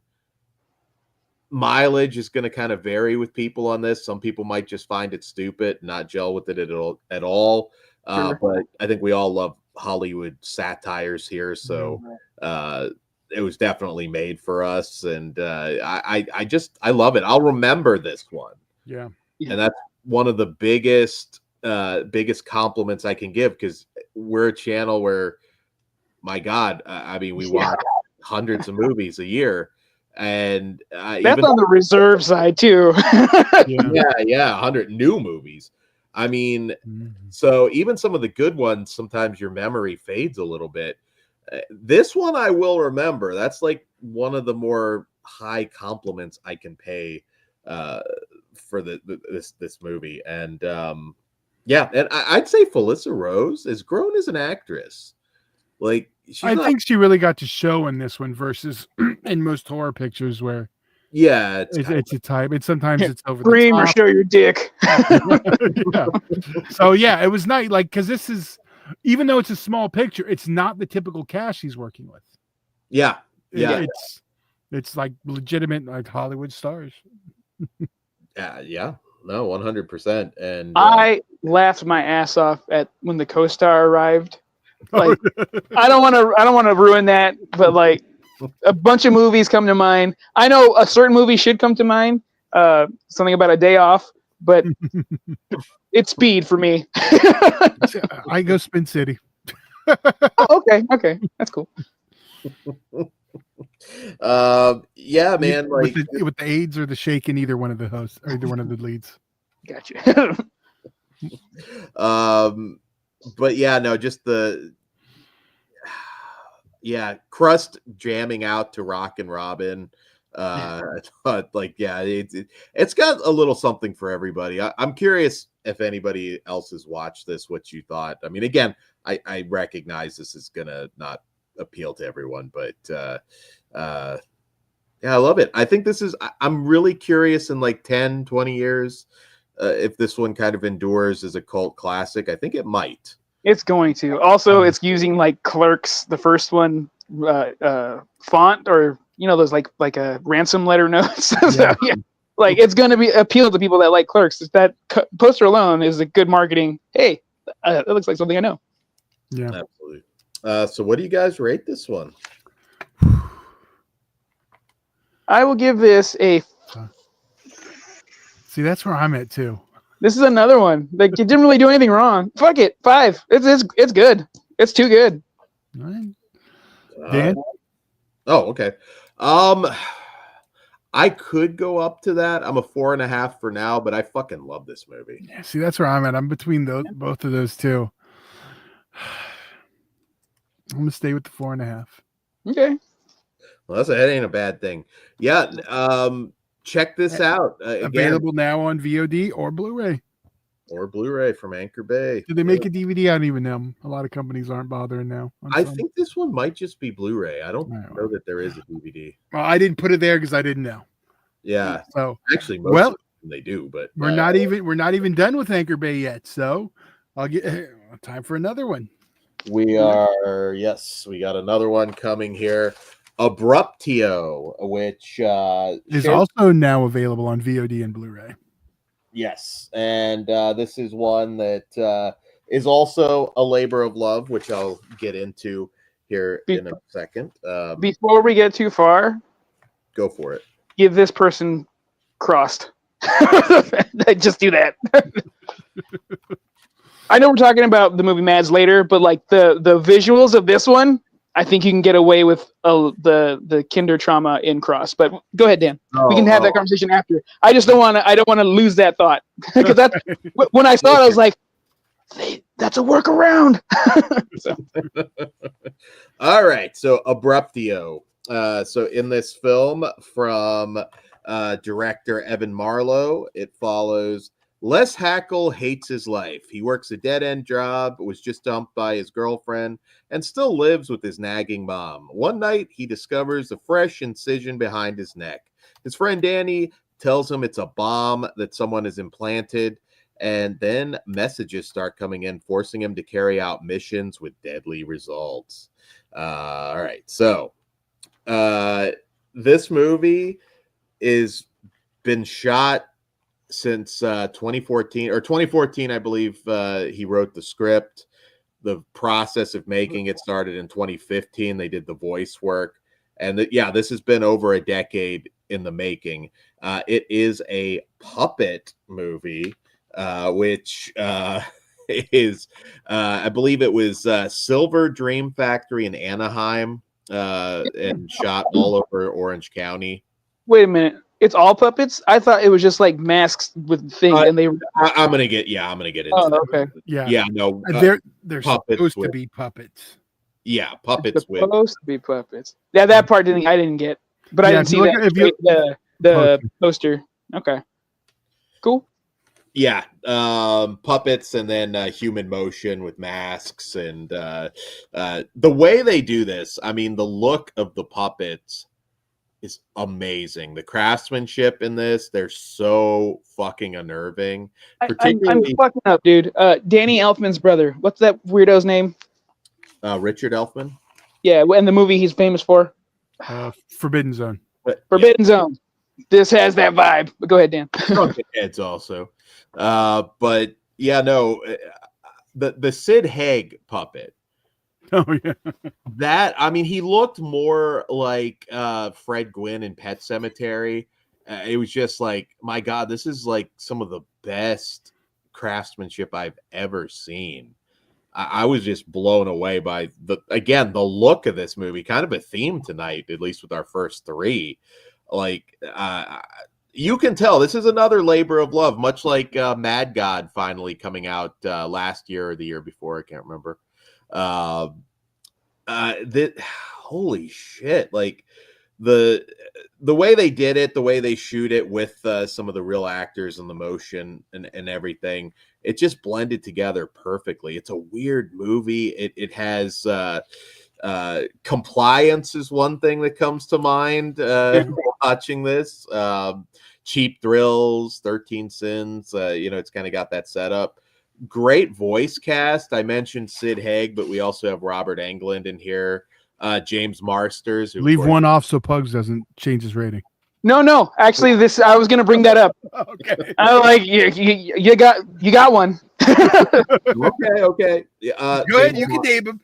mileage is going to kind of vary with people on this. Some people might just find it stupid, not gel with it at all. Sure. But I think we all love Hollywood satires here, so it was definitely made for us. And I love it. I'll remember this one. Yeah, and that's one of the biggest compliments I can give, because we're a channel where, my God, I mean, we watch hundreds of movies a year, and that's on the reserve side too. yeah, 100 new movies. I mean, so even some of the good ones, sometimes your memory fades a little bit. This one I will remember. That's like one of the more high compliments I can pay for this movie. And and I'd say Felissa Rose is grown as an actress. Like, I think she really got to show in this one versus in most horror pictures where it's a type. It's sometimes it's over the top. Or show your dick. Yeah. So yeah, it was nice. Like, because this is, even though it's a small picture, it's not the typical cast she's working with. Yeah. It's like legitimate, like Hollywood stars. Yeah. No, 100%. And I laughed my ass off at when the co-star arrived. Like, I don't want to ruin that, but like a bunch of movies come to mind. I know a certain movie should come to mind. Something about a day off, but it's Speed for me. I go Spin City. Oh, okay, that's cool. Yeah, man. Like with the AIDS or the Shaken, either one of the hosts, or either one of the leads. Gotcha. But yeah, no, just Crust jamming out to Rockin' Robin. I thought, like, yeah, it's got a little something for everybody. I'm curious if anybody else has watched this, what you thought. I mean, again, I recognize this is gonna not appeal to everyone, but yeah, I love it. I think I'm really curious in like 10, 20 years if this one kind of endures as a cult classic. I think it might. It's going to. Also, it's using like Clerks, the first one, font, or those like a ransom letter notes. So, yeah, like it's going to be appeal to people that like Clerks. That poster alone is a good marketing. Hey, that looks like something I know. Yeah, absolutely. So, what do you guys rate this one? I will give this a. See, that's where I'm at too. This is another one. Like, it didn't really do anything wrong. Fuck it, 5. It's good. It's too good. Dan? Oh, okay. I could go up to that. I'm a 4.5 for now, but I fucking love this movie. Yeah, see, that's where I'm at. I'm between both of those two. I'm gonna stay with the 4.5. Okay. Well, that ain't a bad thing. Yeah. Check this out. Available now on VOD or Blu-ray. Or Blu-ray from Anchor Bay. Did they make a DVD? I don't even know. A lot of companies aren't bothering now. I think this one might just be Blu-ray. I don't know that there is a DVD. Well, I didn't put it there because I didn't know. Yeah. So actually, most of them they do, but we're not even done with Anchor Bay yet. So I'll get time for another one. We are. Yes, we got another one coming here. Abruptio, which is also now available on VOD and Blu-ray. Yes, and this is one that is also a labor of love, which I'll get into here in a second. Before we get too far, go for it. Give this person Crust. Just do that. I know we're talking about the movie MADS later, but like the visuals of this one, I think you can get away with the kinder trauma in Crust. But go ahead, Dan. We can have that conversation after. I just don't want to lose that thought, because that's when I saw it, I was like, that's a workaround. All right, so Abruptio. So in this film from director Evan Marlowe, it follows Les Hackle hates his life. He works a dead-end job, was just dumped by his girlfriend, and still lives with his nagging mom. One night, he discovers a fresh incision behind his neck. His friend Danny tells him it's a bomb that someone has implanted, and then messages start coming in, forcing him to carry out missions with deadly results. All right, so this movie is been shot since 2014 or 2014, I believe. He wrote the script. The process of making it started in 2015. They did the voice work, and this has been over a decade in the making. It is a puppet movie, which is I believe it was Silver Dream Factory in Anaheim, and shot all over Orange County. Wait a minute. It's all puppets? I thought it was just like masks with things, and they. I'm gonna get into. Oh, okay. Yeah. No. They're supposed to be puppets. Yeah, puppets. Supposed to be puppets. Yeah, that part I didn't get, but I didn't see that. The poster. Okay. Cool. Yeah, puppets and then human motion with masks and the way they do this. I mean, the look of the puppets is amazing. The craftsmanship in this, they're so fucking unnerving. I'm fucking up, dude. Danny Elfman's brother. What's that weirdo's name? Richard Elfman. Yeah, and the movie he's famous for. Forbidden Zone. Forbidden Zone. This has that vibe. But go ahead, Dan. Drunken Heads also. But yeah, no, the Sid Haig puppet. Oh yeah. That, I mean, he looked more like Fred Gwynn in Pet Sematary. It was just like, my God, this is like some of the best craftsmanship I've ever seen. I was just blown away by the look of this movie. Kind of a theme tonight, at least with our first three. Like, you can tell this is another labor of love, much like Mad God finally coming out last year or the year before. I can't remember. Holy shit. Like the way they did it, the way they shoot it with some of the real actors and the motion and everything, it just blended together perfectly. It's a weird movie. It has compliance is one thing that comes to mind watching this. Cheap Thrills, 13 Sins, it's kind of got that setup. Great voice cast. I mentioned Sid Haig, but we also have Robert Englund in here. James Marsters. Leave one off so Pugs doesn't change his rating. No. Actually, I was going to bring that up. Okay. I like you got one. Okay. Go ahead. You can name him.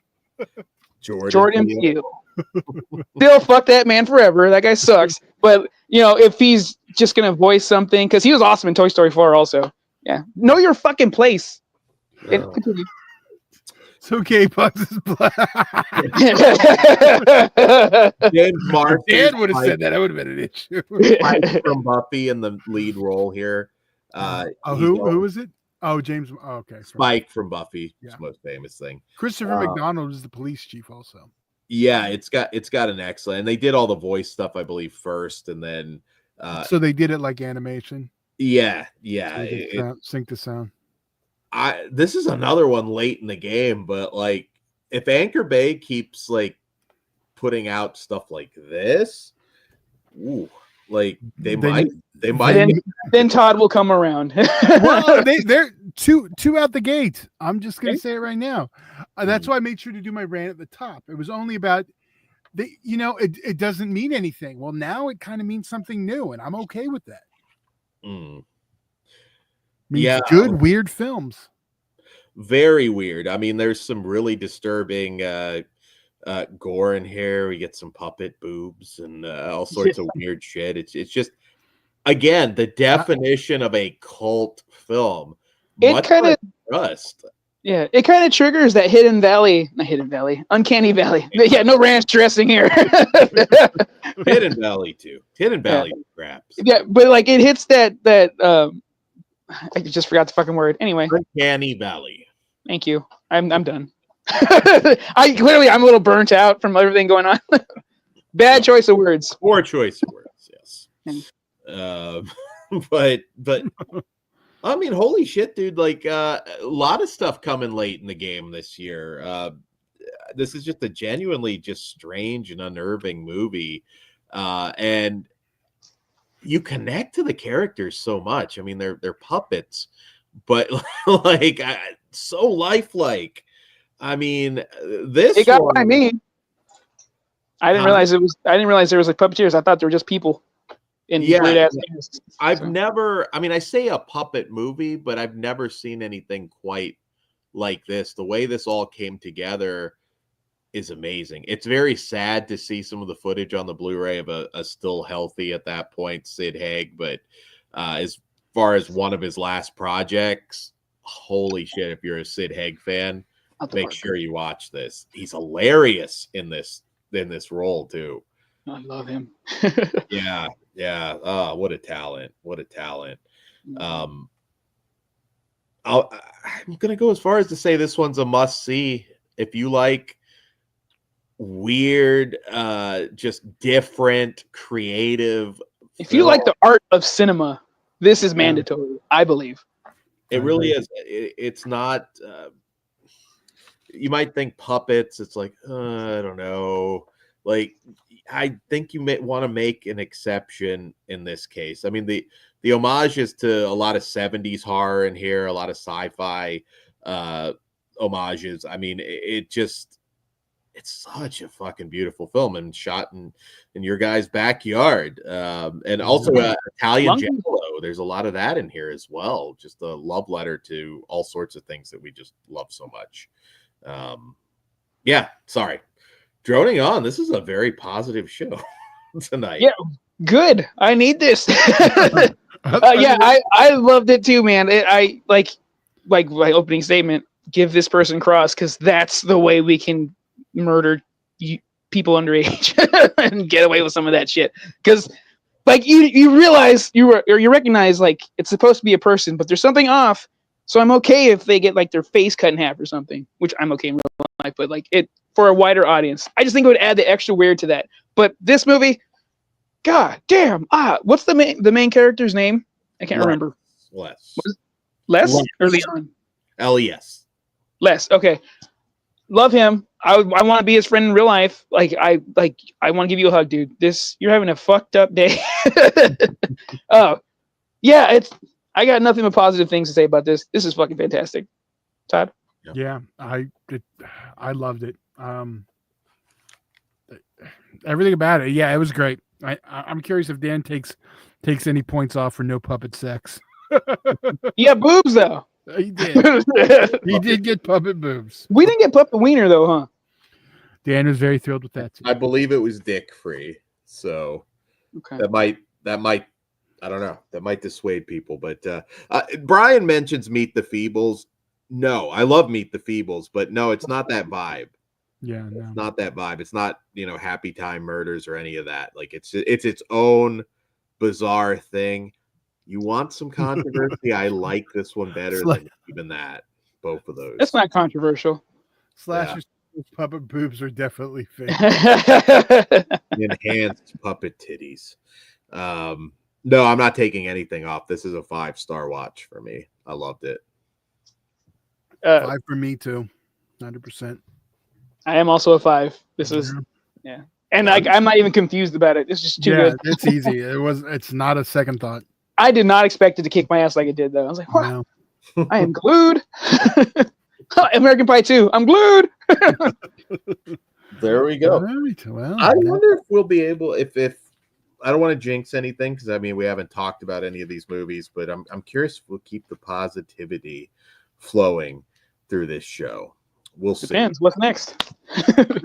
Jordan Peele. Still fuck that man forever. That guy sucks. But if he's just going to voice something, because he was awesome in Toy Story 4 also. Yeah. Know your fucking place. It's okay, Pugs is black. James Marsters. Dan would have said that. That would have been an issue. From Buffy in the lead role here. Who is it? Oh, James. Oh, okay. Spike from Buffy, his most famous thing. Christopher McDonald is the police chief also. Yeah, it's got an excellent. And they did all the voice stuff, I believe, first, and then. So they did it like animation. Yeah. So sync the sound. This is another one late in the game, but like if Anchor Bay keeps like putting out stuff like this, like they might. Then Todd will come around. Well, they're two out the gate. I'm just gonna say it right now. That's why I made sure to do my rant at the top. It was only about it doesn't mean anything. Well, now it kind of means something new, and I'm okay with that. Good weird films. Very weird. I mean, there's some really disturbing gore in here. We get some puppet boobs and all sorts of weird shit. It's just, again, the definition of a cult film. It kind of Crust. Yeah, it kind of triggers that uncanny valley. Yeah, no ranch dressing here. Hidden Valley too. Hidden Valley craps. Yeah, but like it hits that I just forgot the fucking word. Anyway, uncanny valley. Thank you. I'm done. I'm a little burnt out from everything going on. Bad choice of words. Poor choice of words. Yes. But I mean, holy shit, dude! Like a lot of stuff coming late in the game this year. This is just a genuinely just strange and unnerving movie, and you connect to the characters so much. I mean, they're puppets, but like so lifelike. I mean, it got by me. I didn't realize there was like puppeteers. I thought they were just people. I've never. I mean, I say a puppet movie, but I've never seen anything quite like this. The way this all came together is amazing. It's very sad to see some of the footage on the Blu-ray of a still healthy at that point Sid Haig, but as far as one of his last projects, holy shit! If you're a Sid Haig fan, make sure you watch this. He's hilarious in this role too. I love him. Yeah. Oh, what a talent! I'm gonna go as far as to say this one's a must see if you like weird, just different, creative. If you like the art of cinema, this is mandatory, I believe. It really is. It's not. You might think puppets. It's like I don't know. Like I think you may want to make an exception in this case. I mean the homages to a lot of 70s horror in here, a lot of sci-fi homages. I mean, it's such a fucking beautiful film and shot in your guy's backyard. And also Italian Giallo. There's a lot of that in here as well. Just a love letter to all sorts of things that we just love so much. Yeah, sorry. Droning on. This is a very positive show tonight. Yeah, good. I need this. Yeah, I loved it too, man. I like my opening statement. Give this person Cross, because that's the way we can murder people underage and get away with some of that shit. Because like you realize you recognize like it's supposed to be a person, but there's something off. So I'm okay if they get like their face cut in half or something, which I'm okay in real life, but like it for a wider audience. I just think it would add the extra weird to that. But this movie, god damn, what's the main character's name? I can't remember. Les? Or Leon? Les. Les. Okay. Love him. I want to be his friend in real life. I want to give you a hug, dude. You're having a fucked up day. Oh, yeah. I got nothing but positive things to say about this. This is fucking fantastic. Todd? Yeah, I loved it. Everything about it. Yeah, it was great. I'm curious if Dan takes any points off for no puppet sex. Yeah, boobs though. He did. He did get puppet boobs. We didn't get puppet wiener though, huh? Dan was very thrilled with that too. I believe it was dick free. So okay. that might I don't know. That might dissuade people. But Brian mentions Meet the Feebles. No, I love Meet the Feebles, but no, it's not that vibe. Yeah, no. It's not that vibe. It's not, Happy Time Murders or any of that. Like it's its own bizarre thing. You want some controversy? I like this one better than even that. Both of those. It's not controversial. Slashers puppet boobs are definitely fake. Enhanced puppet titties. No, I'm not taking anything off. This is a 5-star watch for me. I loved it. 5 for me too. 100%. I am also a 5. This is and I'm not even confused about it. It's just too good. It's easy. It's not a second thought. I did not expect it to kick my ass like it did though. I was like, wow, no. I am glued. American Pie 2. I'm glued. There we go. Right. Well, I wonder if we'll be able if I don't want to jinx anything because we haven't talked about any of these movies, but I'm curious if we'll keep the positivity flowing through this show. We'll see. Depends. What's next?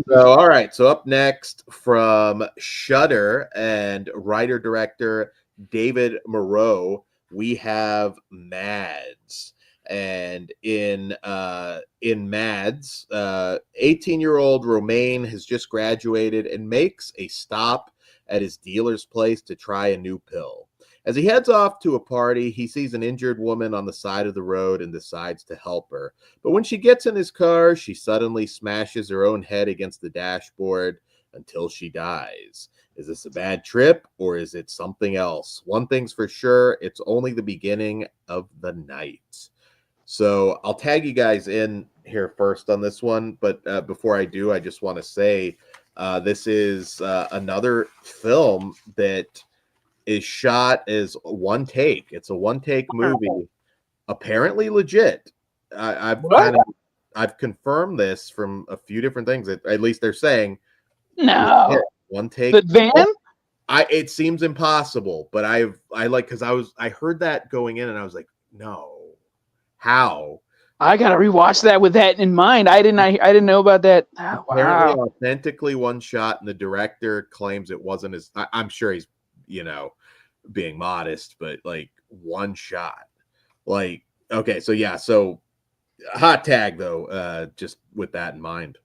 So, all right. So up next from Shudder and writer-director David Moreau, we have MADS. And in MADS, 18-year-old Romain has just graduated and makes a stop at his dealer's place to try a new pill. As he heads off to a party, he sees an injured woman on the side of the road and decides to help her. But when she gets in his car, she suddenly smashes her own head against the dashboard until she dies. Is this a bad trip or is it something else? One thing's for sure, it's only the beginning of the night. So I'll tag you guys in here first on this one. But before I do, I just want to say this is another film that is shot as one take. It's a one-take movie, apparently legit. I've confirmed this from a few different things. At least they're saying no one take. The van? It seems impossible, but I heard that going in, and I was like, no, how? I gotta rewatch that with that in mind. I didn't know about that. Oh, apparently, authentically one shot, and the director claims it wasn't as. I'm sure he's being modest, but like one shot. Like, okay, so hot tag though, just with that in mind.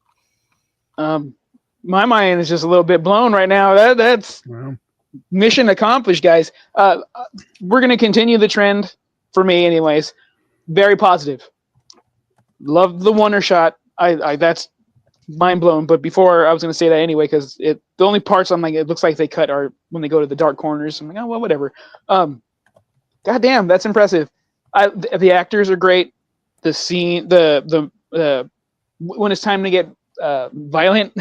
My mind is just a little bit blown right now. That's mission accomplished, guys. We're gonna continue the trend for me, anyways. Very positive. Love the wonder shot. I that's mind blown. But before I was gonna say that anyway, because the only parts I'm like, it looks like they cut are when they go to the dark corners. I'm like, oh well, whatever. God damn, that's impressive. The actors are great. The scene, when it's time to get violent,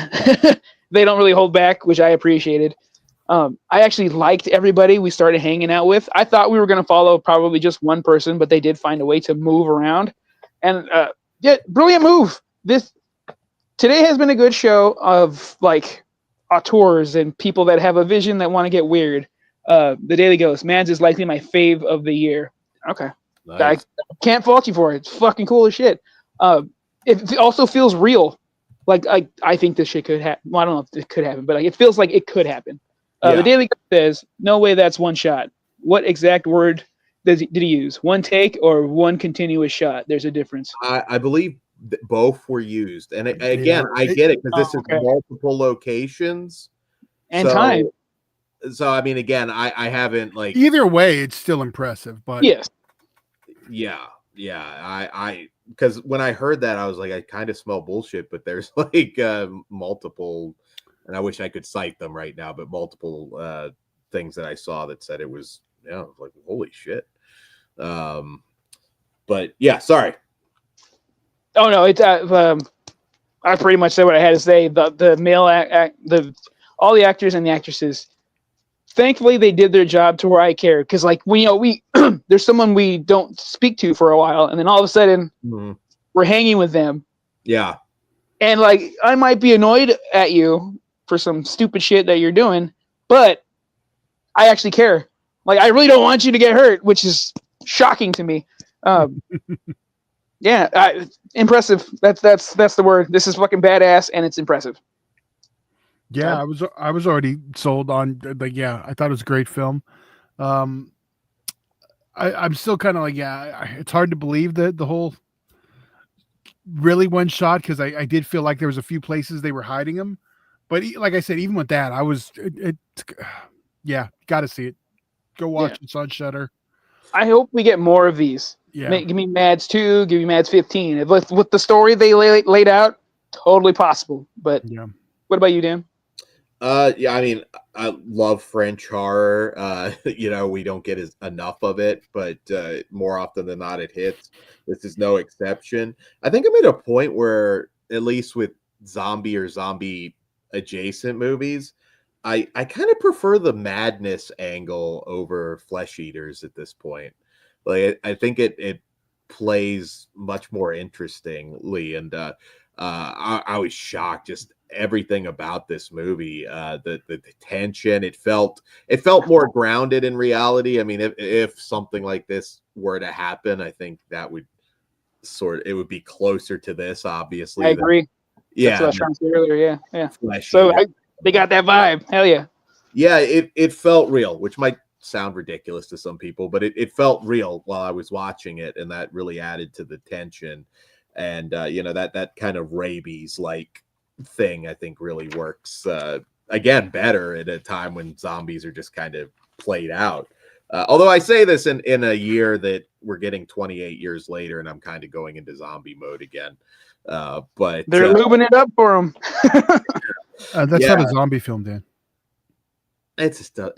they don't really hold back, which I appreciated. I actually liked everybody we started hanging out with. I thought we were going to follow probably just one person, but they did find a way to move around. And yeah, brilliant move. Today has been a good show of like auteurs and people that have a vision that want to get weird. The Daily Ghost, MADS is likely my fave of the year. Okay. Nice. I can't fault you for it. It's fucking cool as shit. It also feels real. Like I think this shit could happen. Well, I don't know if it could happen, but like, it feels like it could happen. The Daily Ghost says, no way that's one shot. What exact word did he use? One take or one continuous shot? There's a difference. I believe both were used. And again, I get it because this is multiple locations. And time. So, I mean, again, I haven't like... Either way, it's still impressive, but... Yes. Yeah. Because when I heard that, I was like, I kind of smell bullshit, but there's like multiple... And I wish I could cite them right now, but multiple things that I saw that said it was, like, holy shit. But yeah, sorry. Oh no, it's I pretty much said what I had to say. The male all the actors and the actresses, thankfully they did their job to where I care, because like we there's someone we don't speak to for a while, and then all of a sudden we're hanging with them. Yeah. And like I might be annoyed at you for some stupid shit that you're doing, but I actually care. Like I really don't want you to get hurt, which is shocking to me. Yeah, impressive. That's the word. This is fucking badass, and it's impressive. Yeah, I was already sold on. Like, yeah, I thought it was a great film. I'm still kind of like, it's hard to believe that the whole really one shot, because I did feel like there was a few places they were hiding them. But like I said, even with that, I was, got to see it. Go watch it. It's on Shudder. I hope we get more of these. Yeah. Give me MADS 2, give me MADS 15. With the story they laid out, totally possible. But what about you, Dan? Yeah, I mean, I love French horror. We don't get enough of it, but more often than not, it hits. This is no exception. I think I'm at a point where, at least with zombie or zombie adjacent movies, I kind of prefer the madness angle over flesh eaters at this point. Like I think it plays much more interestingly, and I was shocked just everything about this movie. The tension, it felt more grounded in reality. I mean, if something like this were to happen, I think that would it would be closer to this. Obviously, I agree. Yeah, that's what I was trying to say earlier. Yeah. So they got that vibe. Hell yeah. Yeah, it felt real, which might sound ridiculous to some people, but it felt real while I was watching it, and that really added to the tension. And that kind of rabies like thing, I think, really works again better at a time when zombies are just kind of played out. Although I say this in a year that we're getting 28 years later, and I'm kind of going into zombie mode again. But they're lubing it up for them. That's not a zombie film, Dan.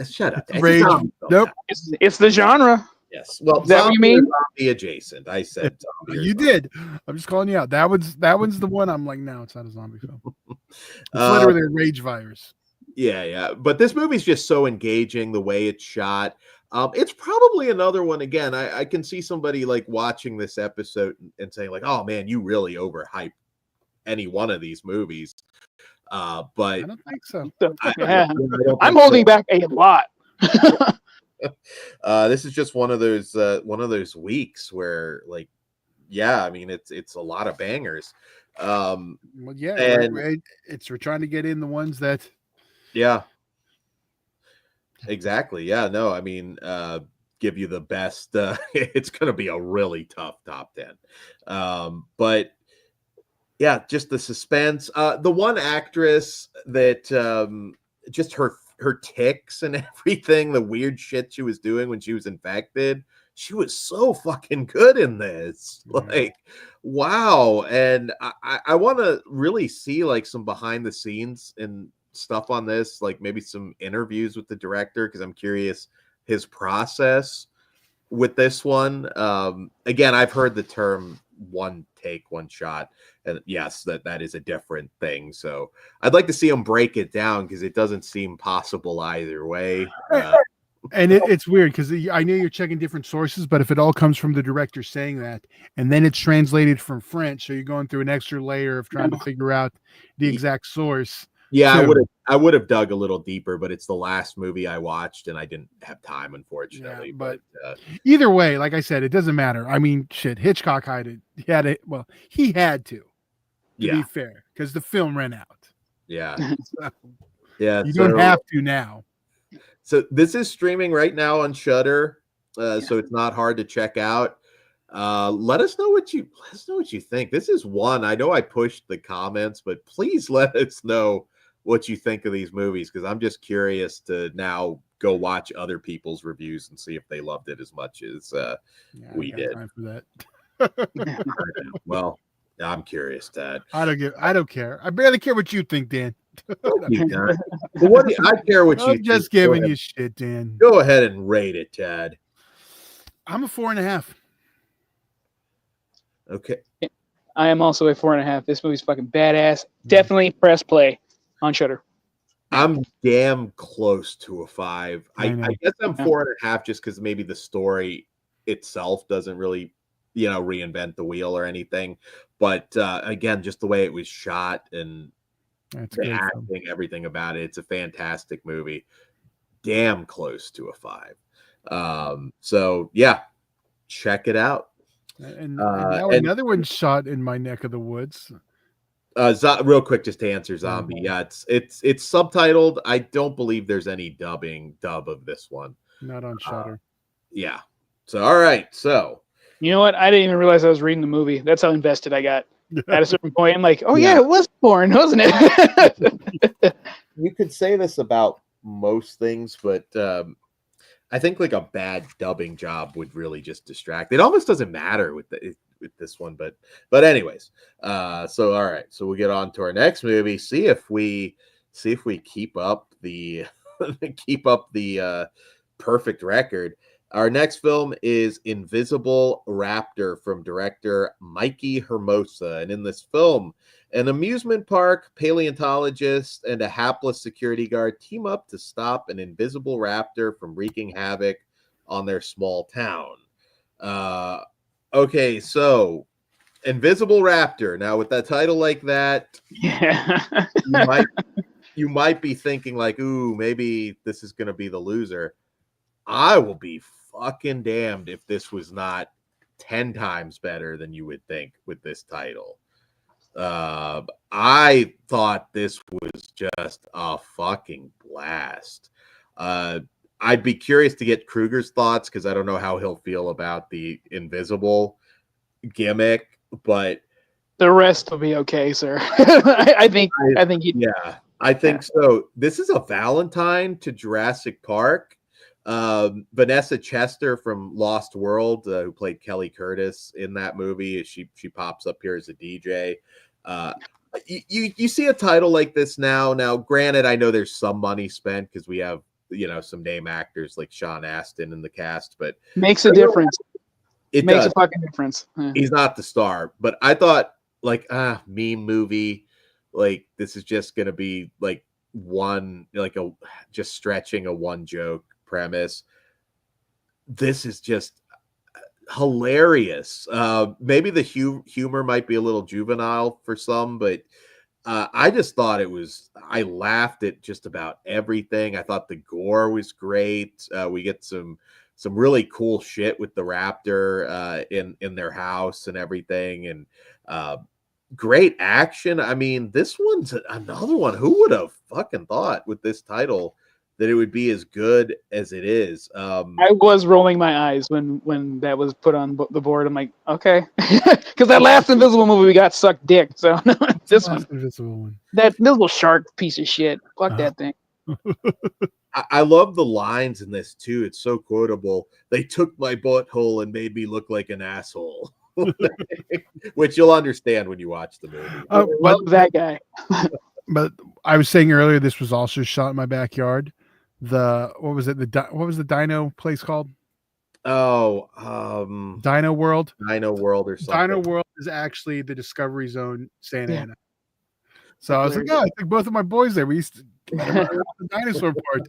Shut up. Rage. Nope. It's the genre. Yes. Well, is that what you mean? Zombie adjacent. I said zombie. You did. I'm just calling you out. That one's the one. I'm like, no, it's not a zombie film. It's literally a rage virus. Yeah. But this movie's just so engaging, the way it's shot. It's probably another one. Again, I can see somebody like watching this episode and saying like, "Oh man, you really overhyped any one of these movies." But I don't think so. I'm holding back a lot. This is just one of those weeks where, like, I mean, it's a lot of bangers. Well, yeah, and we're trying to get in the ones that. Yeah. Exactly. Yeah. No, I mean, give you the best. It's going to be a really tough top 10. But yeah, just the suspense. The one actress that just her tics and everything, the weird shit she was doing when she was infected, she was so fucking good in this. Like, wow. And I want to really see like some behind the scenes and stuff on this, like maybe some interviews with the director, because I'm curious his process with this one. Again, I've heard the term one take, one shot, and yes, that is a different thing. So I'd like to see them break it down because it doesn't seem possible either way. And it's weird because I know you're checking different sources, but if it all comes from the director saying that, and then it's translated from French, so you're going through an extra layer of trying to figure out the exact source. Yeah, I would have dug a little deeper, but it's the last movie I watched, and I didn't have time, unfortunately. Yeah, but either way, like I said, it doesn't matter. I mean, shit, Hitchcock had it. He had to be fair, because the film ran out. Yeah, so, yeah. You don't have to now. So this is streaming right now on Shudder, so it's not hard to check out. Let us know what you think. This is one. I know I pushed the comments, but please let us know what you think of these movies, because I'm just curious to now go watch other people's reviews and see if they loved it as much as we did. Time for that. Well, I'm curious, Tad. I don't care. I barely care what you think, Dan. I care what I'm just giving you shit, Dan. Go ahead and rate it, Tad. I'm a 4.5. Okay. I am also a 4.5. This movie's fucking badass. Definitely press play on Shudder. I'm damn close to a 5. I guess I'm 4.5 just because maybe the story itself doesn't really, reinvent the wheel or anything. But again, just the way it was shot and the acting, everything about it, it's a fantastic movie. Damn close to a 5. So yeah, check it out. And now another one shot in my neck of the woods. Real quick, just to answer Zombie. Yeah, it's subtitled. I don't believe there's any dub of this one. Not on Shudder. Yeah. So all right. So you know what? I didn't even realize I was reading the movie. That's how invested I got. At a certain point, I'm like, oh yeah, it was porn, wasn't it? You could say this about most things, but I think like a bad dubbing job would really just distract. It almost doesn't matter with this one, but anyways. So all right, so we'll get on to our next movie. See if we keep up the perfect record. Our next film is Invisible Raptor from director Mikey Hermosa. And in this film, an amusement park paleontologist and a hapless security guard team up to stop an invisible raptor from wreaking havoc on their small town. Okay, so Invisible Raptor. Now, with that title like that, you might be thinking like, ooh, maybe this is going to be the loser. I will be fucking damned if this was not 10 times better than you would think with this title. I thought this was just a fucking blast. I'd be curious to get Kruger's thoughts because I don't know how he'll feel about the invisible gimmick, but the rest will be okay, sir. I think so. This is a Valentine to Jurassic Park. Vanessa Chester from Lost World, who played Kelly Curtis in that movie, she pops up here as a DJ. You see a title like this now. Now, granted, I know there's some money spent because we have some name actors like Sean Astin in the cast, but makes a difference. It makes a fucking difference. He's not the star, but I thought like meme movie, like this is just gonna be like just stretching a one joke premise. This is just hilarious. Maybe the humor might be a little juvenile for some, but I just thought I laughed at just about everything. I thought the gore was great. We get some really cool shit with the raptor in their house and everything, and great action. I mean, this one's another one. Who would have fucking thought with this title that it would be as good as it is? I was rolling my eyes when that was put on the board. I'm like, okay, because that last Invisible movie we got sucked dick. So this one, that invisible shark piece of shit. Fuck that thing. I love the lines in this too. It's so quotable. They took my butthole and made me look like an asshole. Which you'll understand when you watch the movie. Love that guy. But I was saying earlier, this was also shot in my backyard. What was the dino place called? Dino World. Dino World or something. Dino World is actually the Discovery Zone Santa Ana. So I was like, I took both of my boys there. We used to let them run the dinosaur part.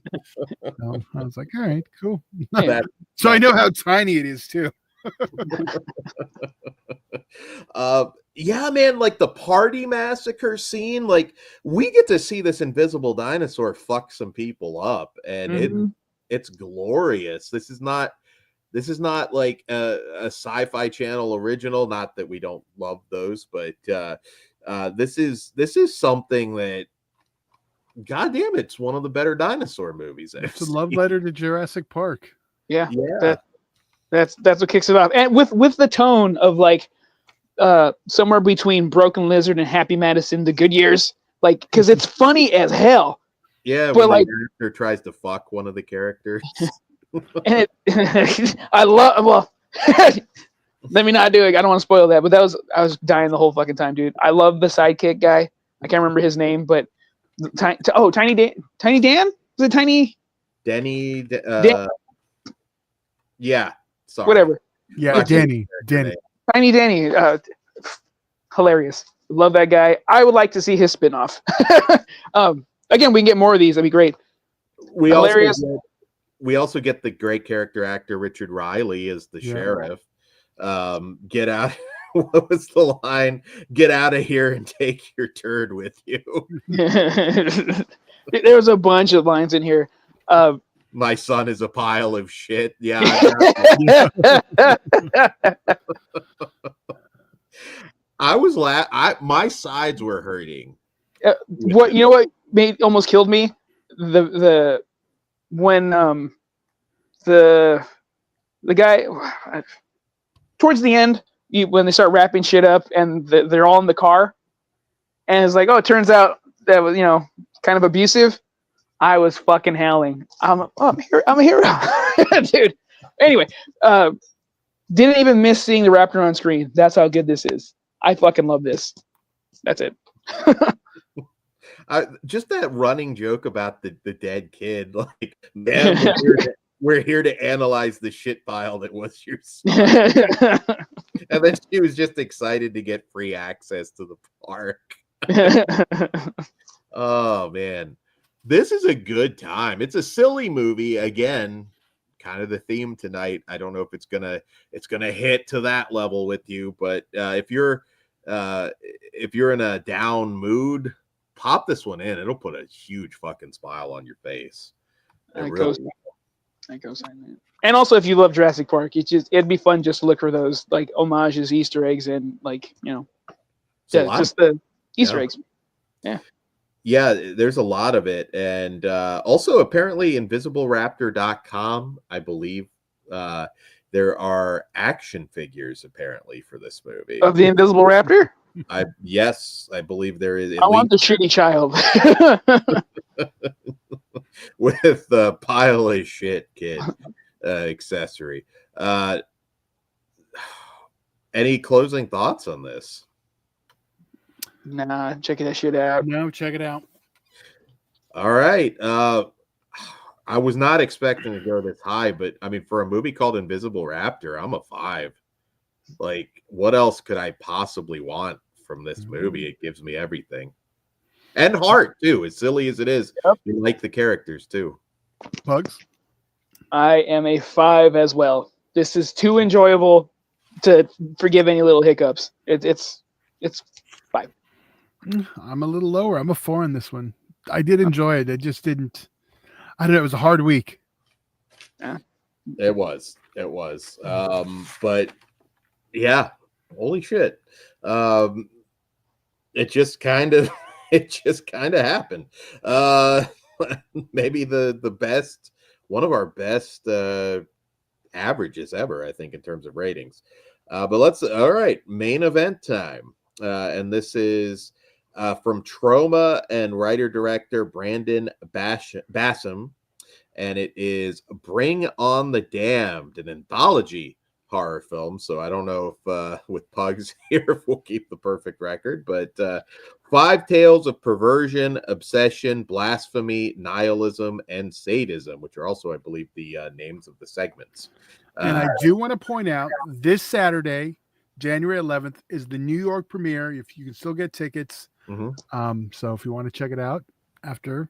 So I was like, all right, cool. So I know how tiny it is too. Yeah, man, like the party massacre scene, like we get to see this invisible dinosaur fuck some people up, and it's glorious. This is not like a Sci-Fi Channel original. Not that we don't love those, but this is something that, goddamn, it's one of the better dinosaur movies. It's a love letter to Jurassic Park. Yeah. That's what kicks it off, and with the tone of like somewhere between Broken Lizard and Happy Madison, the good years, like, because it's funny as hell. Yeah, but when like the character tries to fuck one of the characters, and I love. Well, let me not do it. I don't want to spoil that, but I was dying the whole fucking time, dude. I love the sidekick guy. I can't remember his name, but Tiny Dan. Was it Tiny Denny? Yeah. Sorry. Whatever. Yeah, Danny. Tiny Danny. Hilarious. Love that guy. I would like to see his spinoff. Again, we can get more of these. That'd be great. Hilarious. We also get the great character actor Richard Riley as the sheriff. Get out. What was the line? Get out of here and take your turd with you. There was a bunch of lines in here. My son is a pile of shit. Yeah. I was my sides were hurting. What, you know what almost killed me? When the guy towards the end, when they start wrapping shit up and they're all in the car, and it's like, it turns out that was, kind of abusive. I was fucking howling. I'm a hero, dude. Anyway, didn't even miss seeing the Raptor on screen. That's how good this is. I fucking love this. That's it. Just that running joke about the dead kid, like, man, we're here to analyze the shit pile that was your son. And then she was just excited to get free access to the park. Oh man. This is a good time. It's a silly movie. Again, kind of the theme tonight. I don't know if it's gonna hit to that level with you, but if you're in a down mood, pop this one in. It'll put a huge fucking smile on your face. And also, if you love Jurassic Park, it'd be fun just to look for those like homages, Easter eggs, and like just the Easter eggs. Yeah. Yeah, there's a lot of it. And also, apparently, InvisibleRaptor.com, I believe, there are action figures, apparently, for this movie. Of the Invisible Raptor? Yes, I believe there is. I want the shitty child. With the pile of shit kid accessory. Any closing thoughts on this? Nah, check that shit out. No, check it out. All right. I was not expecting to go this high, but I mean, for a movie called Invisible Raptor, I'm a 5. Like, what else could I possibly want from this movie? It gives me everything. And heart, too. As silly as it is, you like the characters, too. Pugs? I am a 5 as well. This is too enjoyable to forgive any little hiccups. It's 5. I'm a little lower. I'm a 4 on this one. I did enjoy it. I just didn't. I don't know. It was a hard week. Yeah. It was. But yeah, holy shit. It just kind of happened. Maybe the best, one of our best averages ever, I think, in terms of ratings. But all right, main event time. And this is from Troma and writer-director Brandon Bassam, and it is Bring on the Damned, an anthology horror film. So I don't know if with Pugs here if we'll keep the perfect record, but 5 tales of perversion, obsession, blasphemy, nihilism, and sadism, which are also, I believe, the names of the segments. And I do want to point out this Saturday, January 11th, is the New York premiere. If you can still get tickets, so if you want to check it out after,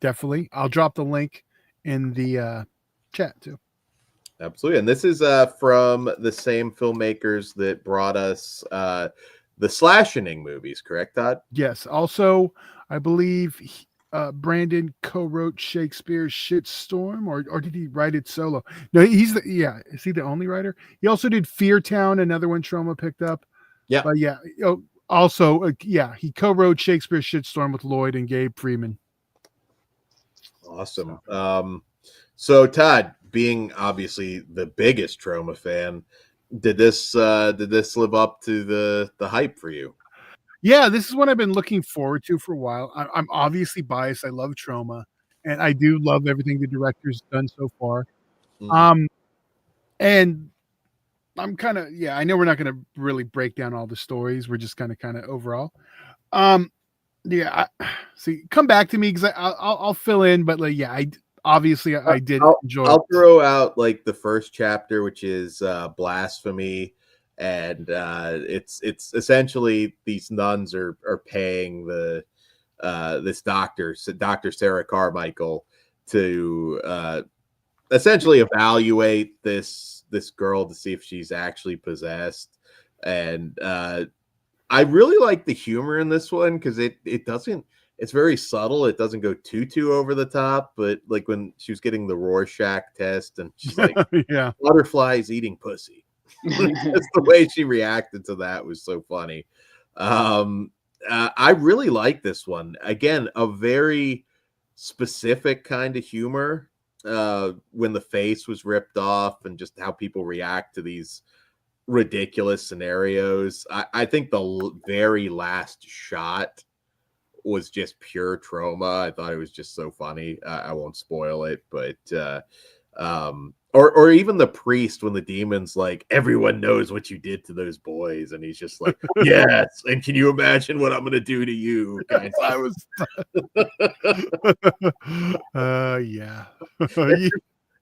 definitely, I'll drop the link in the chat too. Absolutely, and this is from the same filmmakers that brought us the Slashing movies, correct, Todd? Yes. Also, I believe Brandon co-wrote Shakespeare's Shitstorm, or did he write it solo? No, is he the only writer? He also did Fear Town, another one Troma picked up. Yeah. But yeah, also, he co-wrote Shakespeare's Shitstorm with Lloyd and Gabe Freeman. Awesome. So Todd, being obviously the biggest Troma fan, did this live up to the hype for you? Yeah, this is what I've been looking forward to for a while. I'm obviously biased. I love Troma, and I do love everything the director's done so far. And I'm kind of, I know we're not going to really break down all the stories. We're just kind of overall. See, come back to me because I'll fill in, but like, I did enjoy. I'll throw out like the first chapter, which is blasphemy. And it's essentially these nuns are paying this Dr. Sarah Carmichael to essentially evaluate this girl to see if she's actually possessed. And I really like the humor in this one because it's very subtle. It doesn't go too over the top, but like when she was getting the Rorschach test and she's like, butterflies eating pussy. Just the way she reacted to that was so funny. I really like this one. Again, a very specific kind of humor when the face was ripped off and just how people react to these ridiculous scenarios. I think the very last shot was just pure Troma. I thought it was just so funny. I won't spoil it, but or even the priest when the demon's like, everyone knows what you did to those boys, and he's just like, yes, and can you imagine what I'm gonna do to you? I was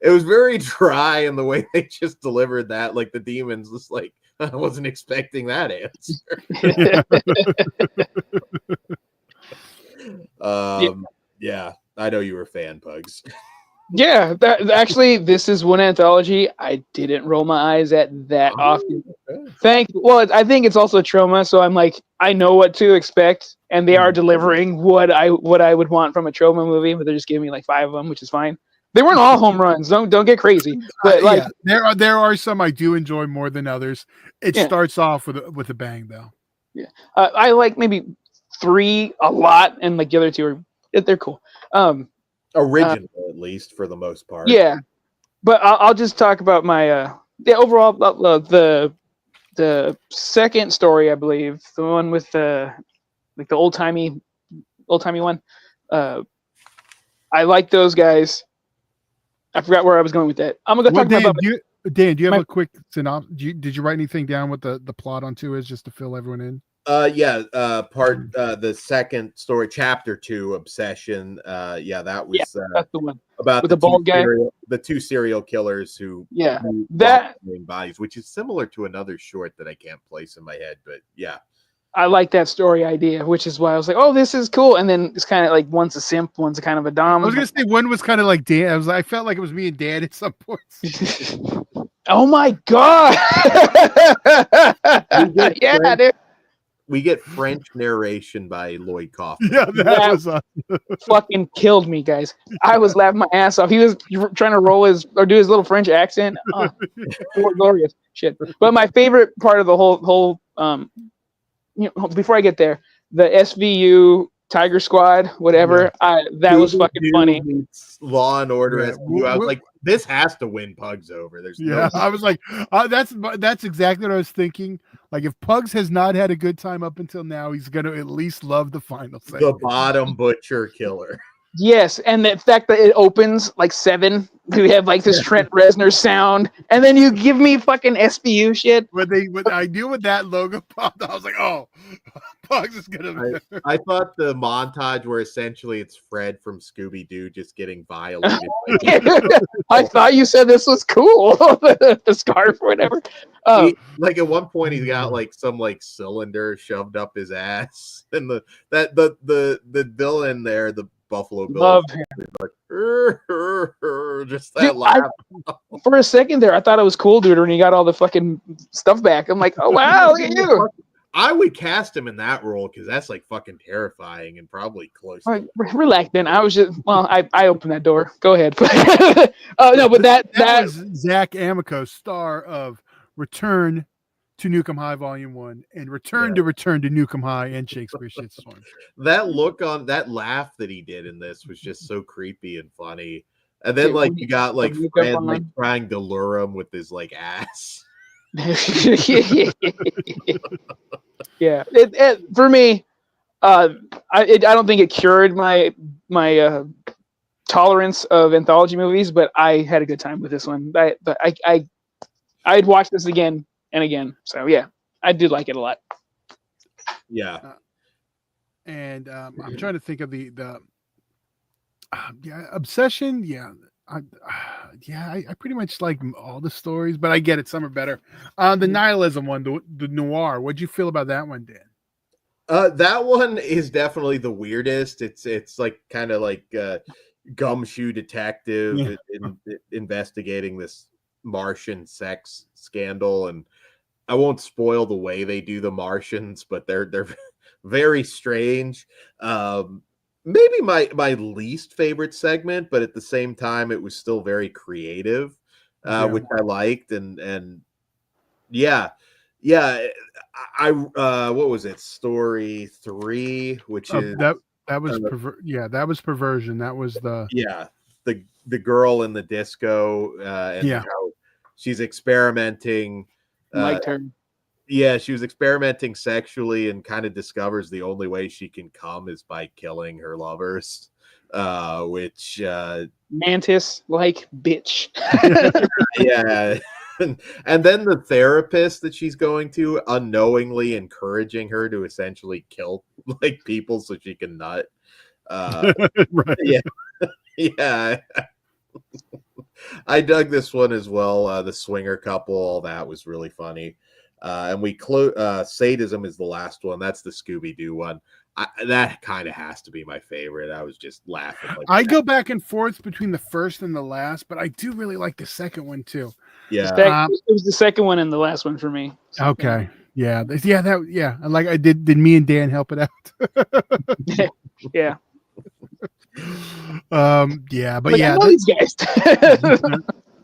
it was very dry in the way they just delivered that. Like the demon's just like, I wasn't expecting that answer. I know you were a fan, Pugs. Yeah, actually, this is one anthology I didn't roll my eyes at that often. I think it's also Troma, so I'm like, I know what to expect, and they are delivering what I would want from a Troma movie, but they're just giving me like 5 of them, which is fine. They weren't all home runs. Don't get crazy. But like, there are some I do enjoy more than others. It starts off with a bang, though. Yeah, I like maybe 3 a lot, and like the other 2 they're cool. Original, at least for the most part. Yeah, but I'll just talk about my overall the second story, I believe, the one with the old timey one. I like those guys. I forgot where I was going with that. I'm gonna go talk about. Dan, do you have a quick synopsis? Did you write anything down what the plot on 2 is, just to fill everyone in? The second story, chapter 2, Obsession. That was that's the one about with the bald guy, the 2 serial killers who that bodies, which is similar to another short that I can't place in my head, but I like that story idea, which is why I was like, oh, this is cool. And then it's kind of like one's a simp, one's a kind of a dom. I was gonna say one was kind of like Dan. I felt like it was me and Dan at some points. Oh my god! Dude. We get French narration by Lloyd Kaufman. Yeah, that was fucking killed me, guys. I was laughing my ass off. He was trying to do his little French accent. Oh, glorious shit. But my favorite part of the whole before I get there, the SVU Tiger Squad, whatever. That was fucking funny. Law and Order SVU. I was like, this has to win Pugs over. I was like, that's exactly what I was thinking. Like, if Pugs has not had a good time up until now, he's gonna at least love the final segment. The bottom butcher killer. Yes, and the fact that it opens like 7, we have like this Trent Reznor sound, and then you give me fucking SBU shit. When I knew when that logo popped, I was like, oh, Pugs is gonna. I thought the montage where essentially it's Fred from Scooby Doo just getting violated. I thought you said this was cool, the scarf or whatever. Like at one point he's got like some like cylinder shoved up his ass, and the villain there, the Buffalo Bill, love him. Like, just that laugh. For a second there, I thought it was cool, dude, when he got all the fucking stuff back. I'm like, oh wow, look at you. I would cast him in that role because that's like fucking terrifying and probably close. Right, relax, then. I was just I opened that door. Go ahead. No, but that was Zach Amico, star of Return to Nukem High Volume 1 and Return to Nukem High and Shakespeare Shitstorm. That look on that laugh that he did in this was just so creepy and funny. And then like you got like Fred like trying to lure him with his like ass. Yeah, for me, I don't think it cured my tolerance of anthology movies, but I had a good time with this one. But I'd watch this again and again. So yeah, I did like it a lot. Yeah. And I'm trying to think of the Obsession. Yeah. I pretty much like all the stories, but I get it. Some are better. The nihilism one, the noir. What'd you feel about that one, Dan? That one is definitely the weirdest. It's like kind of like gumshoe detective investigating this Martian sex scandal, and I won't spoil the way they do the Martians, but they're very strange. Maybe my least favorite segment, but at the same time, it was still very creative, which I liked. And yeah. I what was it? Story 3, which is that was that was Perversion. That was the girl in the disco, and how she's experimenting. My turn. Yeah, she was experimenting sexually and kind of discovers the only way she can come is by killing her lovers, which Mantis like bitch. Yeah. And then the therapist that she's going to unknowingly encouraging her to essentially kill like people so she can nut. Right. Yeah. I dug this one as well. The swinger couple, all that was really funny. And Sadism is the last one. That's the Scooby-Doo one. That kind of has to be my favorite. I was just laughing. I go back and forth between the first and the last, but I do really like the second one too. Yeah, it was the second one and the last one for me. Okay, yeah. Like I did. Did me and Dan help it out? Yeah. But I know these guys.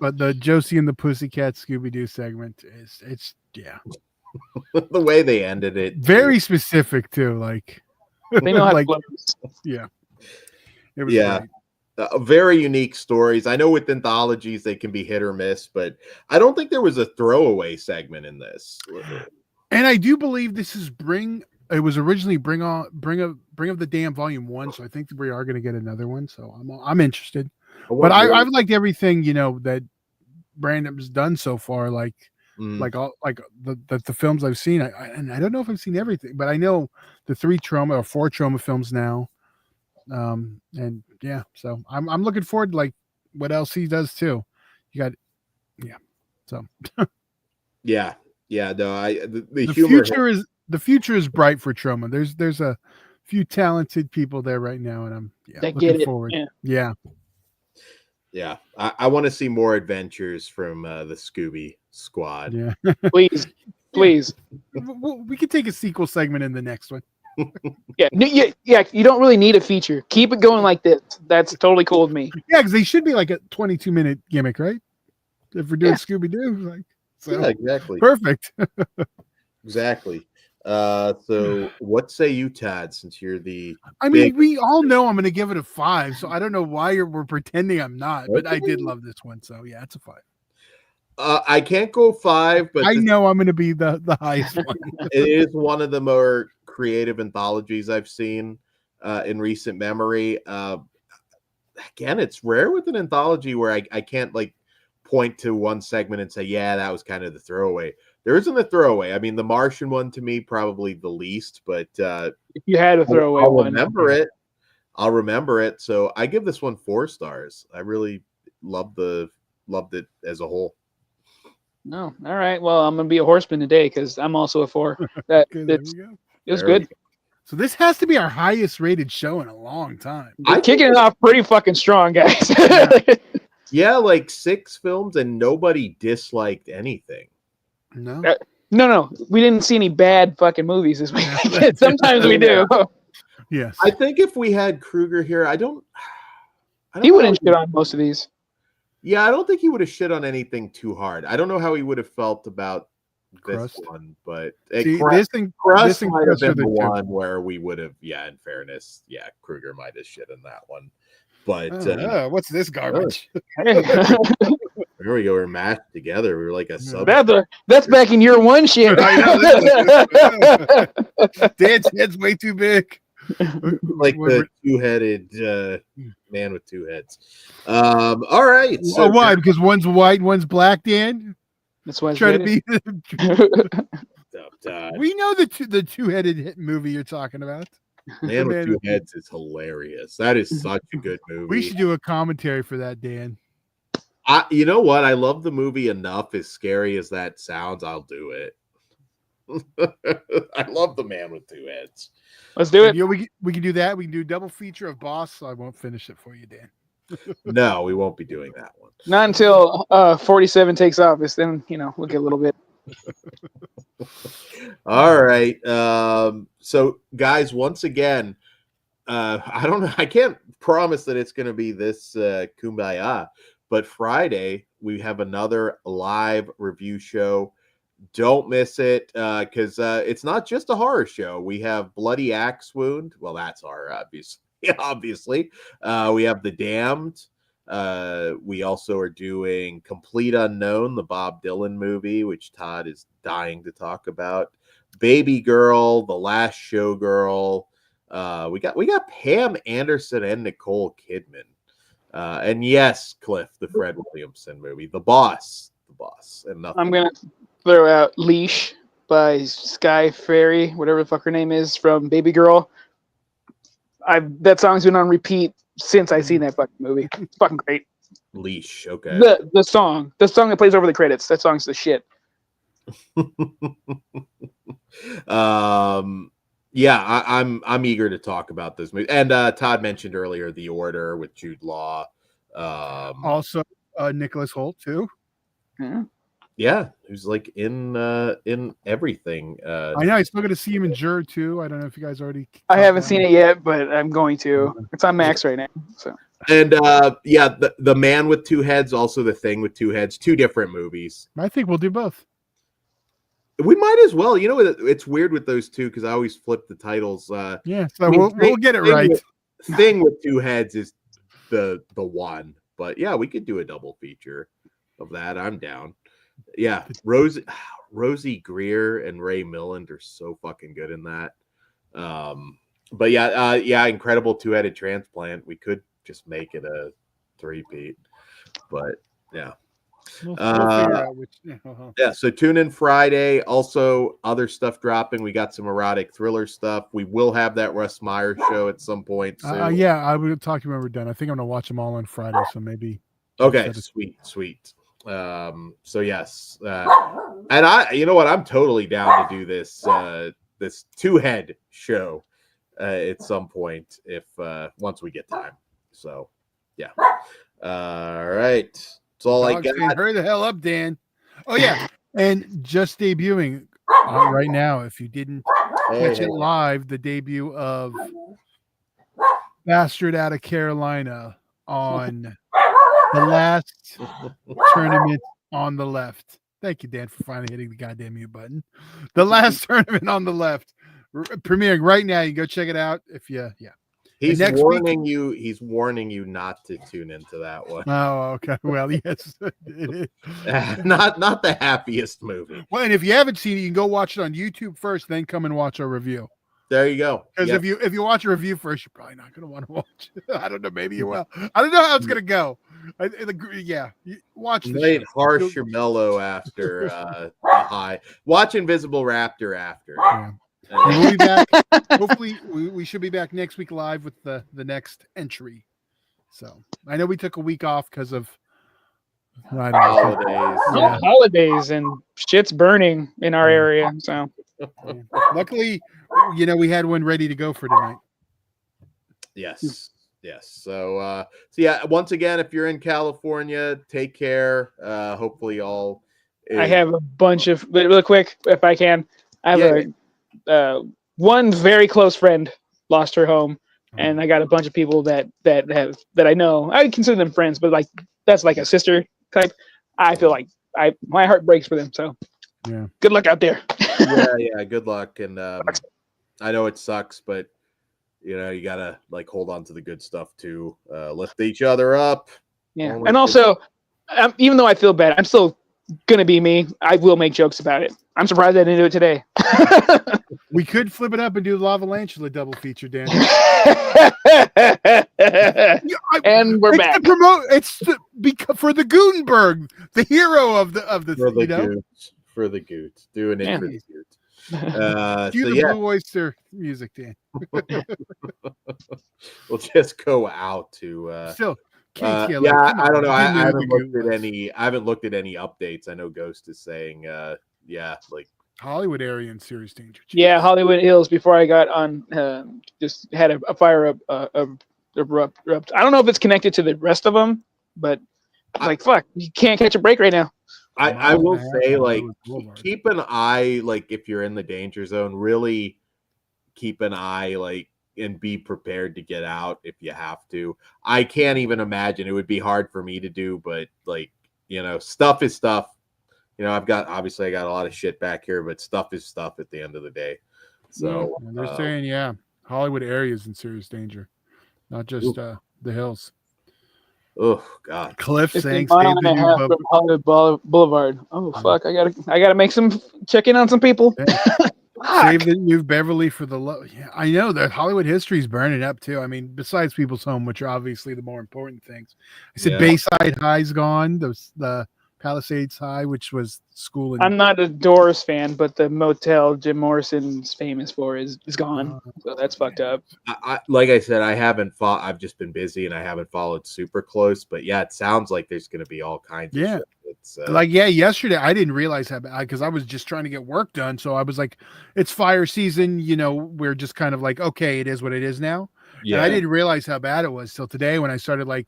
But the Josie and the Pussycat Scooby-Doo segment it's the way they ended it, very specific too. Like they know how to it was great. Very unique stories. I know with anthologies they can be hit or miss, but I don't think there was a throwaway segment in this. And I do believe this is it was originally Bring of the Damn Volume 1, so I think we are going to get another one. So I'm interested. But I've liked everything that Brandon's done so far. Like all the films I've seen. And I don't know if I've seen everything, but I know the 3 Troma or 4 Troma films now. And yeah, so I'm looking forward to like what else he does too. You got so yeah. No, the future is bright for Troma. There's a few talented people there right now, and I'm looking forward. Yeah. I want to see more adventures from the Scooby Squad. Yeah, please. We could take a sequel segment in the next one. Yeah. You don't really need a feature. Keep it going like this. That's totally cool with me. Yeah, because they should be like a 22-minute gimmick, right? If we're doing Scooby Doo, yeah, exactly. Perfect. Exactly. So what say you, Tad? Since you're we all know I'm going to give it a 5, so I don't know why we're pretending I'm not, but I did love this one, so yeah, it's a 5. I can't go 5, but I know I'm going to be the highest one. It is one of the more creative anthologies I've seen in recent memory. again, it's rare with an anthology where I can't like point to one segment and say, yeah, that was kind of the throwaway. There isn't a throwaway. I mean, the Martian one to me probably the least, but if you had a throwaway I'll one, remember it. I'll remember it. So I give this one 4 stars. I really loved it as a whole. No, all right. Well, I'm gonna be a horseman today because I'm also a 4. That there we go. It was good. So this has to be our highest rated show in a long time. I'm kicking it off pretty fucking strong, guys. Yeah, like 6 films and nobody disliked anything. No. No. We didn't see any bad fucking movies this week. Sometimes we do. Yes. I think if we had Kruger here, I don't He wouldn't shit on most of these. Yeah, I don't think he would have shit on anything too hard. I don't know how he would have felt about this Crust. one, but Crust might have been the one where we would have, in fairness, Kruger might have shit in that one. But what's this garbage? There we go. We're mashed together. We were like a sub. That's back in year 1 shit. Dan's head's way too big. Like the 2-headed man with 2 heads. All right. So why? Because one's white, one's black, Dan? That's why trying to be. We know the 2-headed movie you're talking about. Man with 2 heads is hilarious. That is such a good movie. We should do a commentary for that, Dan. You know what? I love the movie enough. As scary as that sounds, I'll do it. I love the Man with 2 heads. Let's do it. We can do that. We can do a double feature of Boss. So I won't finish it for you, Dan. No, we won't be doing that one. Not until 47 takes office. Then we'll get a little bit. All right. So guys, once again, I don't know. I can't promise that it's going to be this kumbaya, but Friday we have another live review show. Don't miss it because it's not just a horror show. We have Bloody Axe Wound. Well, that's horror, obviously. We have The Damned. We also are doing Complete Unknown, the Bob Dylan movie, which Todd is dying to talk about. Baby Girl, The Last Showgirl. We got Pam Anderson and Nicole Kidman. And yes, Cliff, the Fred Williamson movie, The Boss, and nothing. I'm gonna throw out Leash by Sky Fairy, whatever the fuck her name is, from Baby Girl. That song's been on repeat since I seen that fucking movie. It's fucking great. Leash, okay. The song that plays over the credits. That song's the shit. I'm eager to talk about this movie. And Todd mentioned earlier The Order with Jude Law. Also Nicholas Hoult too. Yeah, who's like in everything. I know. I still got to see him in Jur too. I don't know if you guys already. I haven't seen it yet, but I'm going to. It's on Max right now. So. And the Man with 2 heads, also The Thing with 2 heads, 2 different movies. I think we'll do both. We might as well. It's weird with those 2 because I always flip the titles. So we'll get it right. Thing with 2 heads is the one, but yeah, we could do a double feature of that. I'm down. Yeah, Rosie Greer and Ray Milland are so fucking good in that. But incredible 2-headed transplant. We could just make it a 3-peat, but yeah. We'll figure out which. Yeah, so tune in Friday. Also, other stuff dropping. We got some erotic thriller stuff. We will have that Russ Meyer show at some point soon. I will talk to you when we're done. I think I'm gonna watch them all on Friday, so maybe. Okay, sweet. So yes, and I'm totally down to do this this 2-head show at some point if once we get time. So yeah. All right. That's all I got. Hurry the hell up, Dan. Oh yeah, and just debuting right now. If you didn't catch it live, the debut of Bastard Out of Carolina on the last tournament on the left. Thank you, Dan, for finally hitting the goddamn mute button. The last tournament on the left, premiering right now. You can go check it out. He's warning you. He's warning you not to tune into that one. Oh, okay. Well, yes. not the happiest movie. Well, and if you haven't seen it, you can go watch it on YouTube first, then come and watch our review. There you go. Because if you watch a review first, you're probably not going to want to watch it. I don't know. Maybe you will. I don't know how it's going to go. Watch the Light, show. harsh or mellow after a high. Watch Invisible Raptor after. Yeah. We'll be back. Hopefully, we should be back next week live with the next entry. So I know we took a week off because of holidays. Yeah, holidays and shit's burning in our area. So luckily, we had one ready to go for tonight. Yes. So yeah, once again, if you're in California, take care. Hopefully all I have a bunch of, but real quick, if I can, I have one very close friend lost her home, and I got a bunch of people that I know. I consider them friends, but that's like a sister type. I feel like my heart breaks for them. So yeah, good luck out there. yeah, good luck. And I know it sucks, but you gotta hold on to the good stuff too. Lift each other up. Yeah, and also, even though I feel bad, I'm still gonna be me. I will make jokes about it. I'm surprised I didn't do it today. We could flip it up and do the Lavalantula double feature, Dan. And we're back. It's for the Gutenberg, the hero of the for the Goots. Doing it for the Goots. Do the Blue Oyster music, Dan. We'll just go out to still. I don't know. I haven't looked at any updates. I know Ghost is saying, Hollywood area in serious danger. Yeah, Hollywood Hills. Before I got on, just had a fire erupt. I don't know if it's connected to the rest of them, but fuck, you can't catch a break right now. I will say, keep an eye, if you're in the danger zone, really keep an eye, and be prepared to get out if you have to. I can't even imagine. It would be hard for me to do, but stuff is stuff. I got a lot of shit back here, but stuff is stuff at the end of the day. So they're saying, Hollywood area is in serious danger, not just the hills. Oh God, Cliff saying from Hollywood Boulevard. Oh fuck, I gotta make some check in on some people. Save the new Beverly for the low. Yeah, I know that Hollywood history is burning up too. I mean, besides People's Home, which are obviously the more important things. I said Bayside High's gone. The Palisades High, which was school. I'm not a Doors fan, but the motel Jim Morrison's famous for is gone. So that's fucked up. Like I said, I haven't I've just been busy and I haven't followed super close. But yeah, it sounds like there's going to be all kinds of shit. It's, yesterday I didn't realize how bad because I was just trying to get work done. So I was like, it's fire season. We're just kind of okay, it is what it is now. Yeah. And I didn't realize how bad it was till today when I started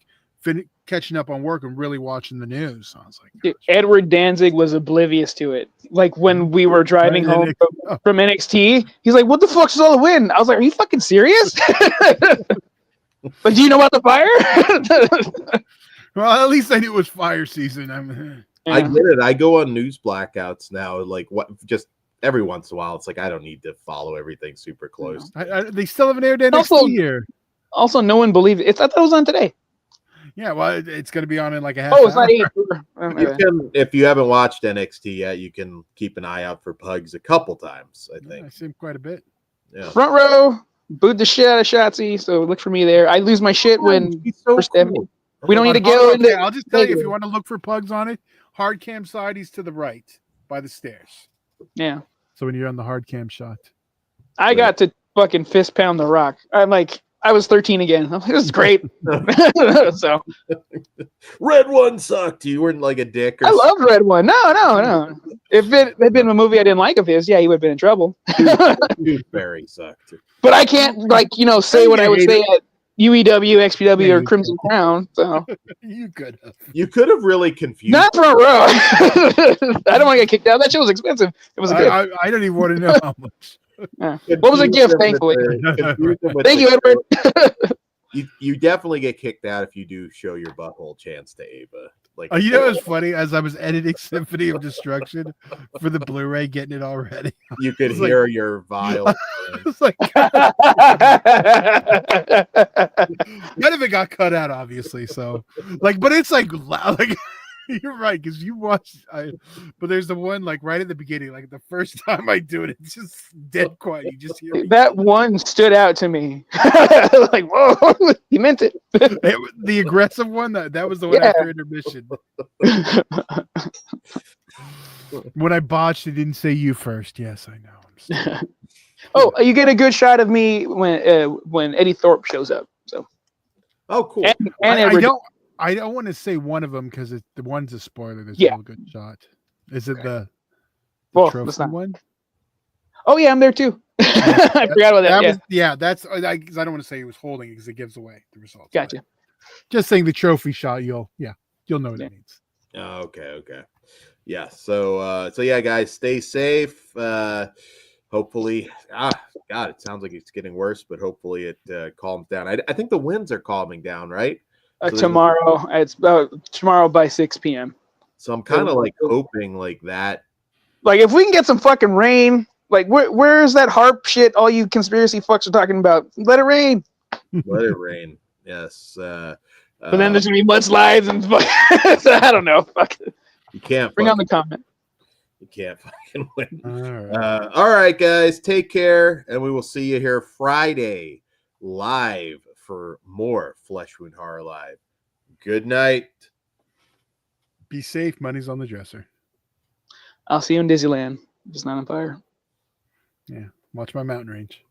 catching up on work and really watching the news. So I was like, dude, Edward Danzig was oblivious to it. When we were driving home from NXT, he's like, "What the fuck's all the wind?" I was like, "Are you fucking serious?" But do you know about the fire? Well, at least I knew it was fire season. I get it. I go on news blackouts now. Just every once in a while, it's I don't need to follow everything super close. They still haven't aired NXT here. Also, no one believed it. I thought it was on today. Yeah, well, it's going to be on in a half hour. It's not 8. If you haven't watched NXT yet, you can keep an eye out for Pugs a couple times, I think. I see him quite a bit. Yeah. Front row, booed the shit out of Shotzi, so look for me there. I lose my shit when first cool. We don't need to go into... I'll just tell you, if you want to look for Pugs on it, hard cam side, he's to the right by the stairs. Yeah. So when you're on the hard cam shot. I got to fucking fist pound the Rock. I'm like... I was 13 again. It was great. So, Red One sucked. You weren't a dick. I loved Red One. No. If it had been a movie I didn't like of his, he would have been in trouble. Barry sucked. But I can't, say what I would say at UEW, XPW, or Crimson Crown. So you could have really confused. Not front row. I don't want to get kicked out. That shit was expensive. It was a gift. I don't even want to know how much. What was a gift, thankfully? Thank you, Edward. You definitely get kicked out if you do show your butthole chance to Ava. It's funny as I was editing Symphony of Destruction for the Blu-ray, getting it all ready. You could hear your vile. It's none of it got cut out, obviously. So, but it's loud. You're right, because you watched. But there's the one like right at the beginning, like the first time I do it, it's just dead quiet. You just hear me. That one stood out to me. Like, whoa, he meant it. The aggressive one. That was the one after intermission. When I botched, it didn't say you first. Yes, I know. Oh, you get a good shot of me when Eddie Thorpe shows up. So. Oh, cool. I don't want to say one of them because the one's a spoiler. There's a good shot. Is it the trophy one? Oh yeah, I'm there too. I forgot about that. That's because I don't want to say he was holding it because it gives away the results. Gotcha. Right? Just saying the trophy shot. You'll know what it means. Okay. Yeah. So yeah, guys, stay safe. Hopefully, God, it sounds like it's getting worse, but hopefully it calms down. I think the winds are calming down, right? So tomorrow, it's tomorrow by 6 p.m. So I'm kind of like hoping like that. Like if we can get some fucking rain, like where's that harp shit all you conspiracy fucks are talking about? Let it rain. Let it rain. Yes. But then there's gonna be mudslides and I don't know. Fuck. You can't bring on the comment. You can't fucking win. All right, guys, take care, and we will see you here Friday live for more Flesh Wound Horror Live. Good night. Be safe. Money's on the dresser. I'll see you in Disneyland. Just not on fire. Yeah. Watch my mountain range.